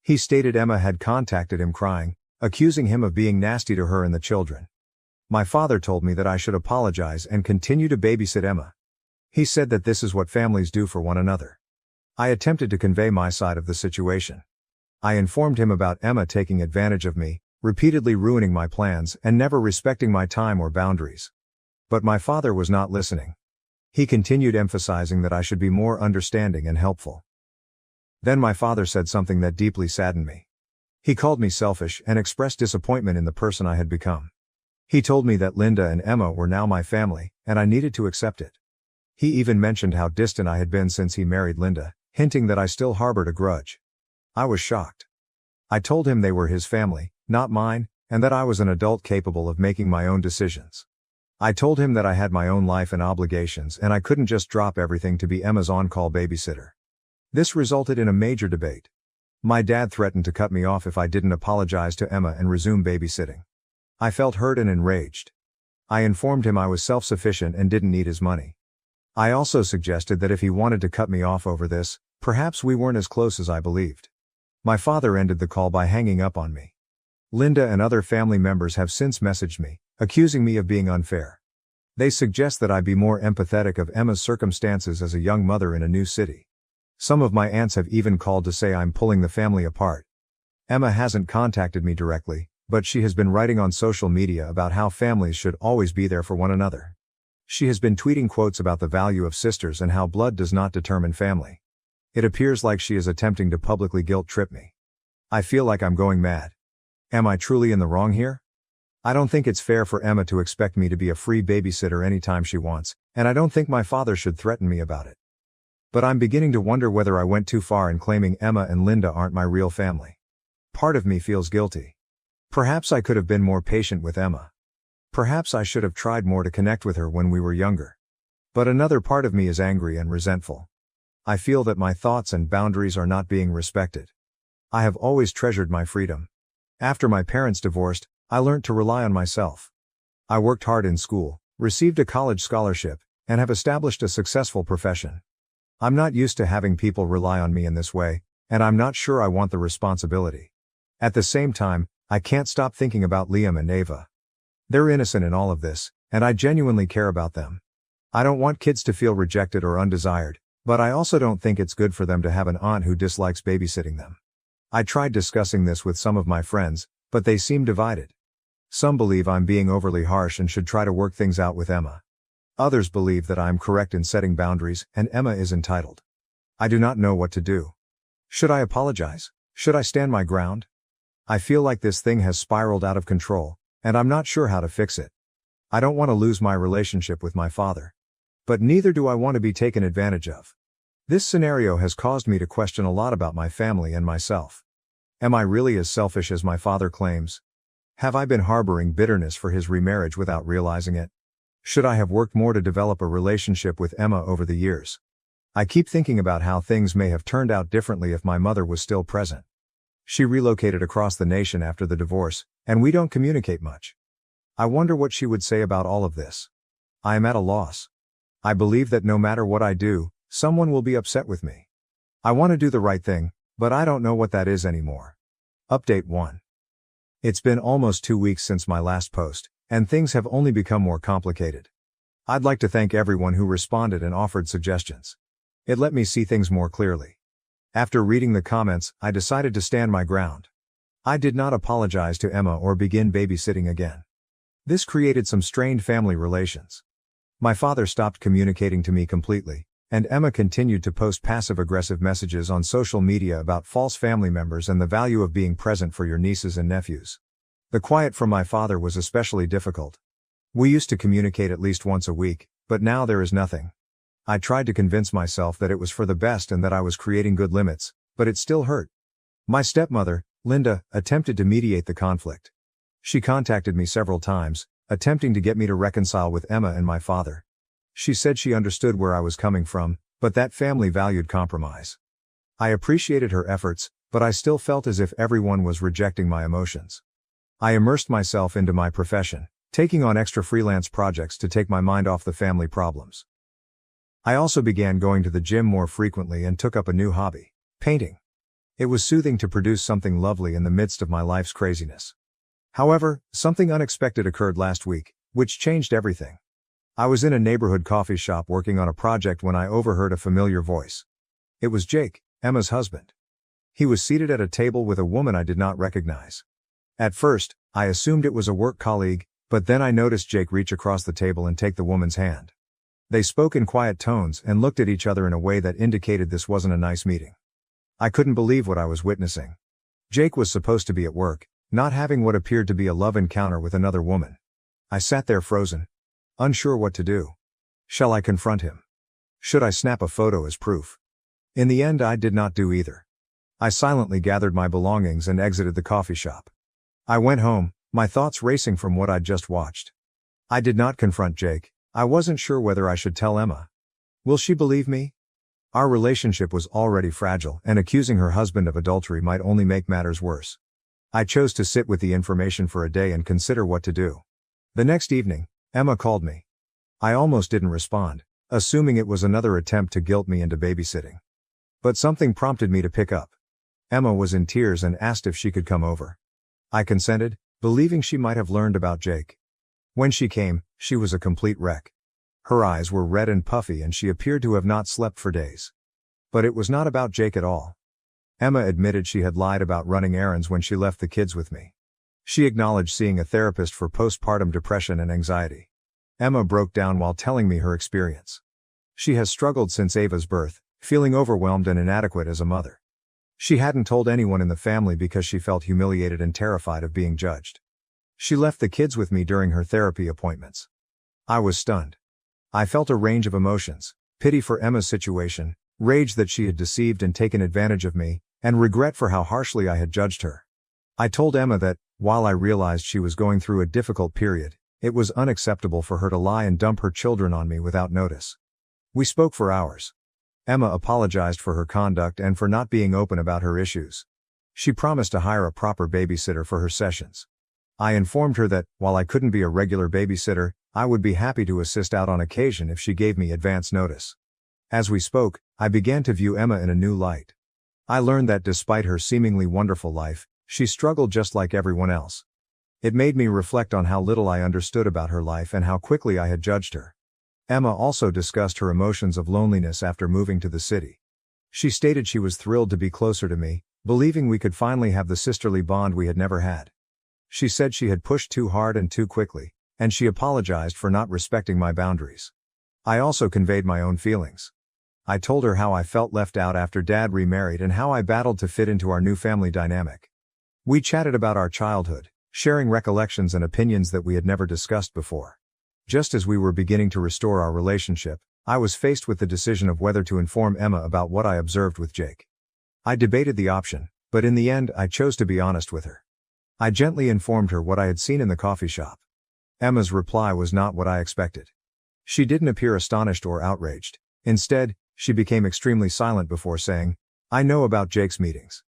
He stated Emma had contacted him crying, accusing him of being nasty to her and the children. My father told me that I should apologize and continue to babysit Emma. He said that this is what families do for one another. I attempted to convey my side of the situation. I informed him about Emma taking advantage of me, repeatedly ruining my plans and never respecting my time or boundaries. But my father was not listening. He continued emphasizing that I should be more understanding and helpful. Then my father said something that deeply saddened me. He called me selfish and expressed disappointment in the person I had become. He told me that Linda and Emma were now my family, and I needed to accept it. He even mentioned how distant I had been since he married Linda, hinting that I still harbored a grudge. I was shocked. I told him they were his family, not mine, and that I was an adult capable of making my own decisions. I told him that I had my own life and obligations and I couldn't just drop everything to be Emma's on-call babysitter. This resulted in a major debate. My dad threatened to cut me off if I didn't apologize to Emma and resume babysitting. I felt hurt and enraged. I informed him I was self-sufficient and didn't need his money. I also suggested that if he wanted to cut me off over this, perhaps we weren't as close as I believed. My father ended the call by hanging up on me. Linda and other family members have since messaged me, accusing me of being unfair. They suggest that I be more empathetic of Emma's circumstances as a young mother in a new city. Some of my aunts have even called to say I'm pulling the family apart. Emma hasn't contacted me directly, but she has been writing on social media about how families should always be there for one another. She has been tweeting quotes about the value of sisters and how blood does not determine family. It appears like she is attempting to publicly guilt-trip me. I feel like I'm going mad. Am I truly in the wrong here? I don't think it's fair for Emma to expect me to be a free babysitter anytime she wants, and I don't think my father should threaten me about it. But I'm beginning to wonder whether I went too far in claiming Emma and Linda aren't my real family. Part of me feels guilty. Perhaps I could have been more patient with Emma. Perhaps I should have tried more to connect with her when we were younger. But another part of me is angry and resentful. I feel that my thoughts and boundaries are not being respected. I have always treasured my freedom. After my parents divorced, I learned to rely on myself. I worked hard in school, received a college scholarship, and have established a successful profession. I'm not used to having people rely on me in this way, and I'm not sure I want the responsibility. At the same time, I can't stop thinking about Liam and Ava. They're innocent in all of this, and I genuinely care about them. I don't want kids to feel rejected or undesired, but I also don't think it's good for them to have an aunt who dislikes babysitting them. I tried discussing this with some of my friends, but they seem divided. Some believe I'm being overly harsh and should try to work things out with Emma. Others believe that I'm correct in setting boundaries and Emma is entitled. I do not know what to do. Should I apologize? Should I stand my ground? I feel like this thing has spiraled out of control, and I'm not sure how to fix it. I don't want to lose my relationship with my father. But neither do I want to be taken advantage of. This scenario has caused me to question a lot about my family and myself. Am I really as selfish as my father claims? Have I been harboring bitterness for his remarriage without realizing it? Should I have worked more to develop a relationship with Emma over the years? I keep thinking about how things may have turned out differently if my mother was still present. She relocated across the nation after the divorce, and we don't communicate much. I wonder what she would say about all of this. I am at a loss. I believe that no matter what I do, someone will be upset with me. I want to do the right thing, but I don't know what that is anymore. Update 1. It's been almost 2 weeks since my last post, and things have only become more complicated. I'd like to thank everyone who responded and offered suggestions. It let me see things more clearly. After reading the comments, I decided to stand my ground. I did not apologize to Emma or begin babysitting again. This created some strained family relations. My father stopped communicating to me completely, and Emma continued to post passive-aggressive messages on social media about false family members and the value of being present for your nieces and nephews. The quiet from my father was especially difficult. We used to communicate at least once a week, but But now there is nothing. I tried to convince myself that it was for the best and that I was creating good limits, but it still hurt. My stepmother, Linda, attempted to mediate the conflict. She contacted me several times, attempting to get me to reconcile with Emma and my father. She said she understood where I was coming from, but that family valued compromise. I appreciated her efforts, but I still felt as if everyone was rejecting my emotions. I immersed myself into my profession, taking on extra freelance projects to take my mind off the family problems. I also began going to the gym more frequently and took up a new hobby, painting. It was soothing to produce something lovely in the midst of my life's craziness. However, something unexpected occurred last week, which changed everything. I was in a neighborhood coffee shop working on a project when I overheard a familiar voice. It was Jake, Emma's husband. He was seated at a table with a woman I did not recognize. At first, I assumed it was a work colleague, but then I noticed Jake reach across the table and take the woman's hand. They spoke in quiet tones and looked at each other in a way that indicated this wasn't a nice meeting. I couldn't believe what I was witnessing. Jake was supposed to be at work, not having what appeared to be a love encounter with another woman. I sat there frozen, unsure what to do. Shall I confront him? Should I snap a photo as proof? In the end, I did not do either. I silently gathered my belongings and exited the coffee shop. I went home, my thoughts racing from what I'd just watched. I did not confront Jake. I wasn't sure whether I should tell Emma. Will she believe me? Our relationship was already fragile, and accusing her husband of adultery might only make matters worse. I chose to sit with the information for a day and consider what to do. The next evening, Emma called me. I almost didn't respond, assuming it was another attempt to guilt me into babysitting. But something prompted me to pick up. Emma was in tears and asked if she could come over. I consented, believing she might have learned about Jake. When she came, she was a complete wreck. Her eyes were red and puffy and she appeared to have not slept for days. But it was not about Jake at all. Emma admitted she had lied about running errands when she left the kids with me. She acknowledged seeing a therapist for postpartum depression and anxiety. Emma broke down while telling me her experience. She has struggled since Ava's birth, feeling overwhelmed and inadequate as a mother. She hadn't told anyone in the family because she felt humiliated and terrified of being judged. She left the kids with me during her therapy appointments. I was stunned. I felt a range of emotions: pity for Emma's situation, rage that she had deceived and taken advantage of me, and regret for how harshly I had judged her. I told Emma that, while I realized she was going through a difficult period, it was unacceptable for her to lie and dump her children on me without notice. We spoke for hours. Emma apologized for her conduct and for not being open about her issues. She promised to hire a proper babysitter for her sessions. I informed her that, while I couldn't be a regular babysitter, I would be happy to assist out on occasion if she gave me advance notice. As we spoke, I began to view Emma in a new light. I learned that despite her seemingly wonderful life, she struggled just like everyone else. It made me reflect on how little I understood about her life and how quickly I had judged her. Emma also discussed her emotions of loneliness after moving to the city. She stated she was thrilled to be closer to me, believing we could finally have the sisterly bond we had never had. She said she had pushed too hard and too quickly, and she apologized for not respecting my boundaries. I also conveyed my own feelings. I told her how I felt left out after Dad remarried and how I battled to fit into our new family dynamic. We chatted about our childhood, sharing recollections and opinions that we had never discussed before. Just as we were beginning to restore our relationship, I was faced with the decision of whether to inform Emma about what I observed with Jake. I debated the option, but in the end I chose to be honest with her. I gently informed her what I had seen in the coffee shop. Emma's reply was not what I expected. She didn't appear astonished or outraged. Instead, she became extremely silent before saying, "I know about Jake's meetings."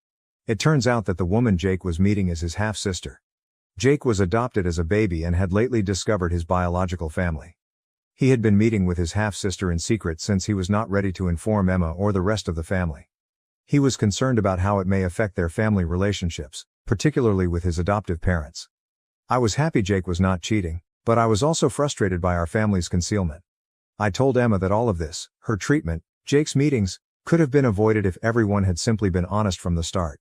It turns out that the woman Jake was meeting is his half-sister. Jake was adopted as a baby and had lately discovered his biological family. He had been meeting with his half-sister in secret since he was not ready to inform Emma or the rest of the family. He was concerned about how it may affect their family relationships, particularly with his adoptive parents. I was happy Jake was not cheating, but I was also frustrated by our family's concealment. I told Emma that all of this, her treatment, Jake's meetings, could have been avoided if everyone had simply been honest from the start.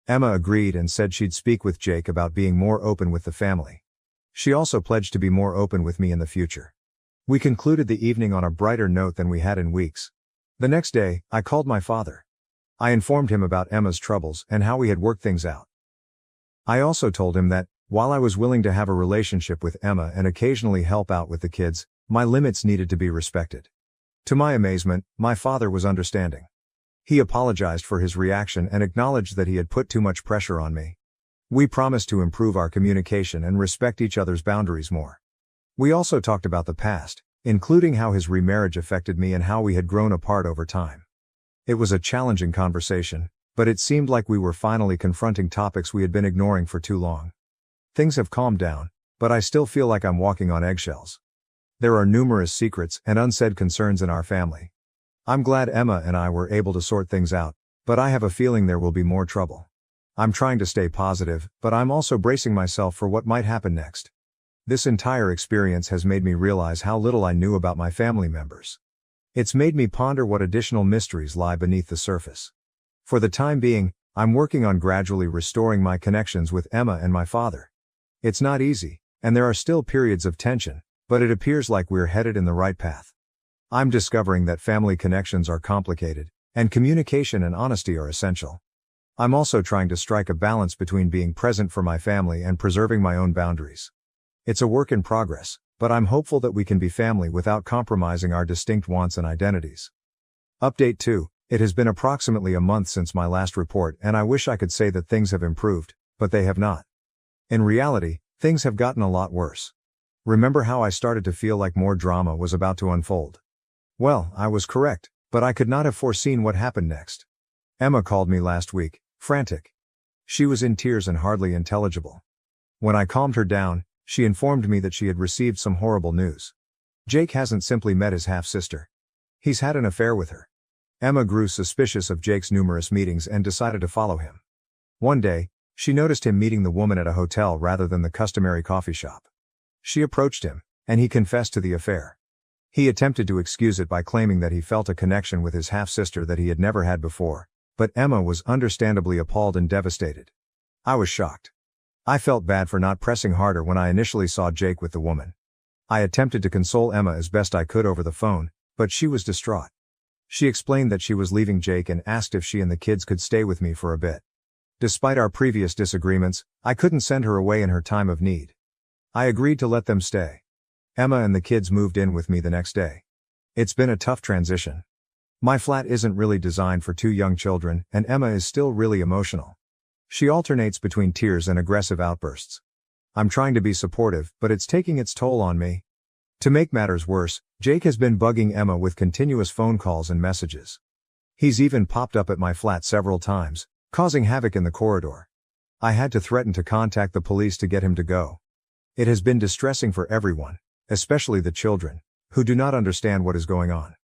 Emma agreed and said she'd speak with Jake about being more open with the family. She also pledged to be more open with me in the future. We concluded the evening on a brighter note than we had in weeks. The next day, I called my father. I informed him about Emma's troubles and how we had worked things out. I also told him that, while I was willing to have a relationship with Emma and occasionally help out with the kids, My limits needed to be respected. To my amazement, my father was understanding. He apologized for his reaction and acknowledged that he had put too much pressure on me. We promised to improve our communication and respect each other's boundaries more. We also talked about the past, including how his remarriage affected me and how we had grown apart over time. It was a challenging conversation, but it seemed like we were finally confronting topics we had been ignoring for too long. Things have calmed down, but I still feel like I'm walking on eggshells. There are numerous secrets and unsaid concerns in our family. I'm glad Emma and I were able to sort things out, but I have a feeling there will be more trouble. I'm trying to stay positive, but I'm also bracing myself for what might happen next. This entire experience has made me realize how little I knew about my family members. It's made me ponder what additional mysteries lie beneath the surface. For the time being, I'm working on gradually restoring my connections with Emma and my father. It's not easy, and there are still periods of tension, but it appears like we're headed in the right path. I'm discovering that family connections are complicated, and communication and honesty are essential. I'm also trying to strike a balance between being present for my family and preserving my own boundaries. It's a work in progress, but I'm hopeful that we can be family without compromising our distinct wants and identities. Update 2. It has been approximately a month since my last report, and I wish I could say that things have improved, but they have not. In reality, things have gotten a lot worse. Remember how I started to feel like more drama was about to unfold? Well, I was correct, but I could not have foreseen what happened next. Emma called me last week, frantic. She was in tears and hardly intelligible. When I calmed her down, she informed me that she had received some horrible news. Jake hasn't simply met his half-sister. He's had an affair with her. Emma grew suspicious of Jake's numerous meetings and decided to follow him. One day, she noticed him meeting the woman at a hotel rather than the customary coffee shop. She approached him, and he confessed to the affair. He attempted to excuse it by claiming that he felt a connection with his half-sister that he had never had before, but Emma was understandably appalled and devastated. I was shocked. I felt bad for not pressing harder when I initially saw Jake with the woman. I attempted to console Emma as best I could over the phone, but she was distraught. She explained that she was leaving Jake and asked if she and the kids could stay with me for a bit. Despite our previous disagreements, I couldn't send her away in her time of need. I agreed to let them stay. Emma and the kids moved in with me the next day. It's been a tough transition. My flat isn't really designed for two young children, and Emma is still really emotional. She alternates between tears and aggressive outbursts. I'm trying to be supportive, but it's taking its toll on me. To make matters worse, Jake has been bugging Emma with continuous phone calls and messages. He's even popped up at my flat several times, causing havoc in the corridor. I had to threaten to contact the police to get him to go. It has been distressing for everyone, especially the children, who do not understand what is going on.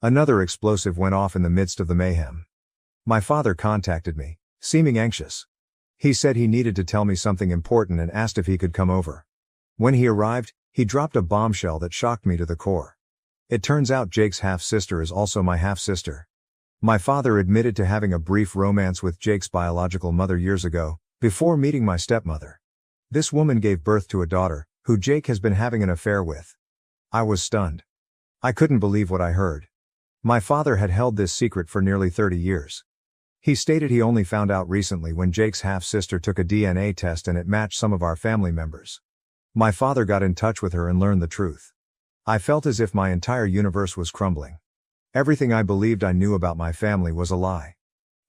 Another explosive went off in the midst of the mayhem. My father contacted me, seeming anxious. He said he needed to tell me something important and asked if he could come over. When he arrived, he dropped a bombshell that shocked me to the core. It turns out Jake's half-sister is also my half-sister. My father admitted to having a brief romance with Jake's biological mother years ago, before meeting my stepmother. This woman gave birth to a daughter, who Jake has been having an affair with. I was stunned. I couldn't believe what I heard. My father had held this secret for nearly 30 years. He stated he only found out recently when Jake's half-sister took a DNA test and it matched some of our family members. My father got in touch with her and learned the truth. I felt as if my entire universe was crumbling. Everything I believed I knew about my family was a lie.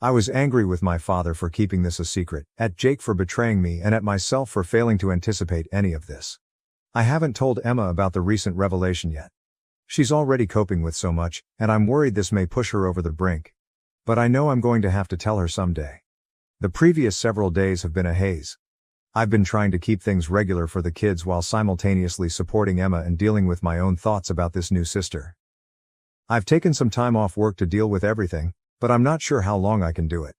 I was angry with my father for keeping this a secret, at Jake for betraying me, and at myself for failing to anticipate any of this. I haven't told Emma about the recent revelation yet. She's already coping with so much, and I'm worried this may push her over the brink. But I know I'm going to have to tell her someday. The previous several days have been a haze. I've been trying to keep things regular for the kids while simultaneously supporting Emma and dealing with my own thoughts about this new sister. I've taken some time off work to deal with everything, but I'm not sure how long I can do it.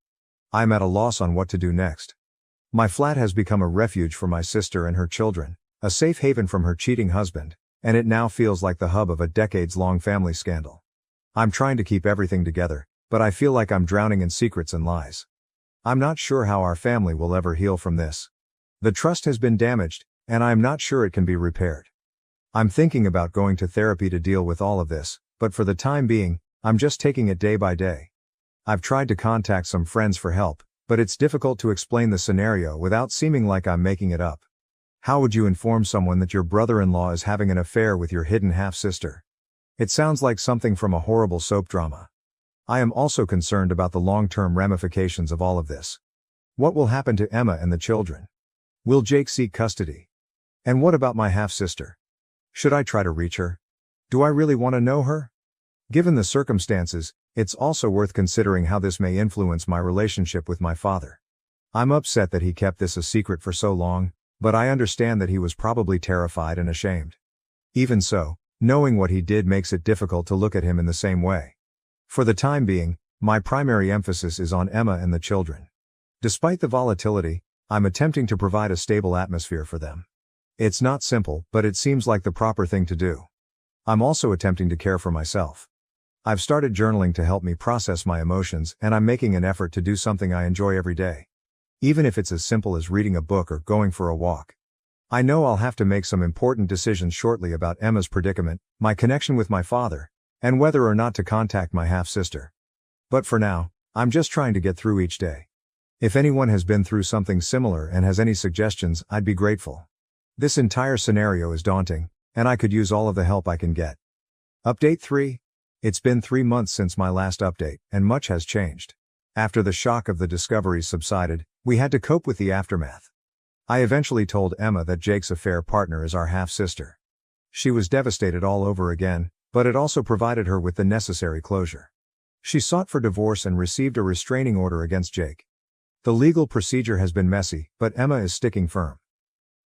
I'm at a loss on what to do next. My flat has become a refuge for my sister and her children, a safe haven from her cheating husband, and it now feels like the hub of a decades-long family scandal. I'm trying to keep everything together, but I feel like I'm drowning in secrets and lies. I'm not sure how our family will ever heal from this. The trust has been damaged, and I'm not sure it can be repaired. I'm thinking about going to therapy to deal with all of this, but for the time being, I'm just taking it day by day. I've tried to contact some friends for help, but it's difficult to explain the scenario without seeming like I'm making it up. How would you inform someone that your brother-in-law is having an affair with your hidden half-sister? It sounds like something from a horrible soap drama. I am also concerned about the long-term ramifications of all of this. What will happen to Emma and the children? Will Jake seek custody? And what about my half-sister? Should I try to reach her? Do I really want to know her? Given the circumstances, it's also worth considering how this may influence my relationship with my father. I'm upset that he kept this a secret for so long, but I understand that he was probably terrified and ashamed. Even so, knowing what he did makes it difficult to look at him in the same way. For the time being, my primary emphasis is on Emma and the children. Despite the volatility, I'm attempting to provide a stable atmosphere for them. It's not simple, but it seems like the proper thing to do. I'm also attempting to care for myself. I've started journaling to help me process my emotions, and I'm making an effort to do something I enjoy every day. Even if it's as simple as reading a book or going for a walk. I know I'll have to make some important decisions shortly about Emma's predicament, my connection with my father, and whether or not to contact my half-sister. But for now, I'm just trying to get through each day. If anyone has been through something similar and has any suggestions, I'd be grateful. This entire scenario is daunting, and I could use all of the help I can get. Update 3. It's been 3 months since my last update, and much has changed. After the shock of the discoveries subsided, we had to cope with the aftermath. I eventually told Emma that Jake's affair partner is our half-sister. She was devastated all over again, but it also provided her with the necessary closure. She sought for divorce and received a restraining order against Jake. The legal procedure has been messy, but Emma is sticking firm.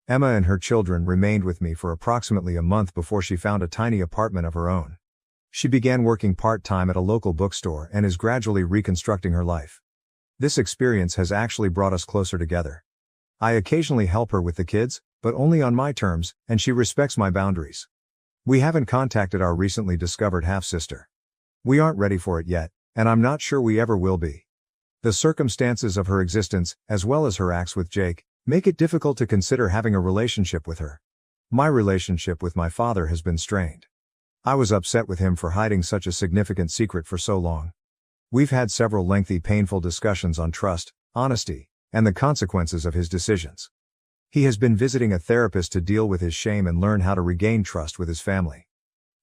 Emma and her children remained with me for approximately a month before she found a tiny apartment of her own. She began working part-time at a local bookstore and is gradually reconstructing her life. This experience has actually brought us closer together. I occasionally help her with the kids, but only on my terms, and she respects my boundaries. We haven't contacted our recently discovered half-sister. We aren't ready for it yet, and I'm not sure we ever will be. The circumstances of her existence, as well as her acts with Jake, make it difficult to consider having a relationship with her. My relationship with my father has been strained. I was upset with him for hiding such a significant secret for so long. We've had several lengthy, painful discussions on trust, honesty, and the consequences of his decisions. He has been visiting a therapist to deal with his shame and learn how to regain trust with his family.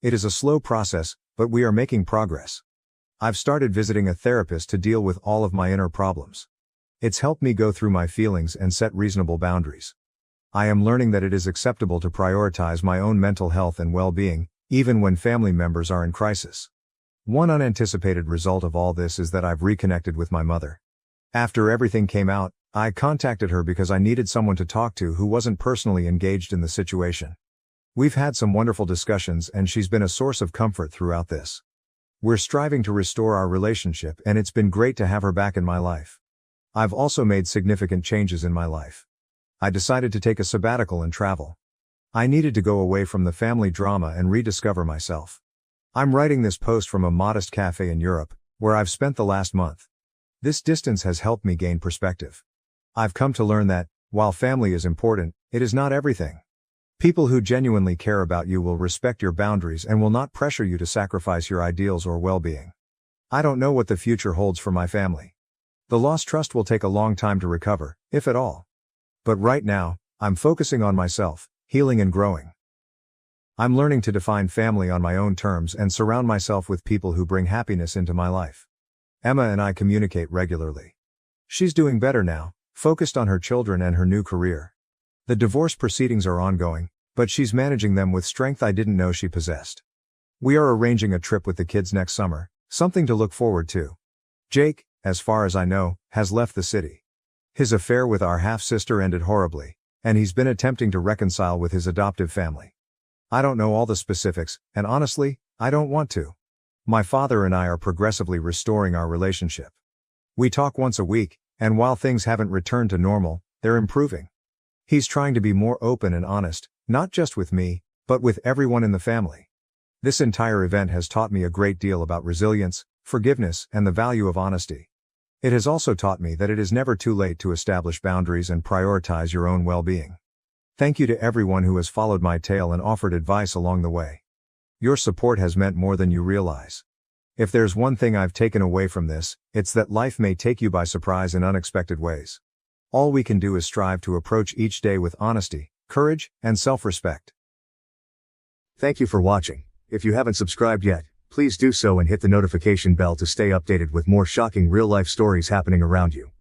It is a slow process, but we are making progress. I've started visiting a therapist to deal with all of my inner problems. It's helped me go through my feelings and set reasonable boundaries. I am learning that it is acceptable to prioritize my own mental health and well-being, even when family members are in crisis. One unanticipated result of all this is that I've reconnected with my mother. After everything came out, I contacted her because I needed someone to talk to who wasn't personally engaged in the situation. We've had some wonderful discussions and she's been a source of comfort throughout this. We're striving to restore our relationship and it's been great to have her back in my life. I've also made significant changes in my life. I decided to take a sabbatical and travel. I needed to go away from the family drama and rediscover myself. I'm writing this post from a modest cafe in Europe, where I've spent the last month. This distance has helped me gain perspective. I've come to learn that, while family is important, it is not everything. People who genuinely care about you will respect your boundaries and will not pressure you to sacrifice your ideals or well-being. I don't know what the future holds for my family. The lost trust will take a long time to recover, if at all. But right now, I'm focusing on myself, healing and growing. I'm learning to define family on my own terms and surround myself with people who bring happiness into my life. Emma and I communicate regularly. She's doing better now, focused on her children and her new career. The divorce proceedings are ongoing, but she's managing them with strength I didn't know she possessed. We are arranging a trip with the kids next summer, something to look forward to. Jake, as far as I know, has left the city. His affair with our half-sister ended horribly, and he's been attempting to reconcile with his adoptive family. I don't know all the specifics, and honestly, I don't want to. My father and I are progressively restoring our relationship. We talk once a week, and while things haven't returned to normal, they're improving. He's trying to be more open and honest, not just with me, but with everyone in the family. This entire event has taught me a great deal about resilience, forgiveness, and the value of honesty. It has also taught me that it is never too late to establish boundaries and prioritize your own well-being. Thank you to everyone who has followed my tale and offered advice along the way. Your support has meant more than you realize. If there's one thing I've taken away from this, it's that life may take you by surprise in unexpected ways. All we can do is strive to approach each day with honesty, courage, and self-respect. Thank you for watching. If you haven't subscribed yet, please do so and hit the notification bell to stay updated with more shocking real-life stories happening around you.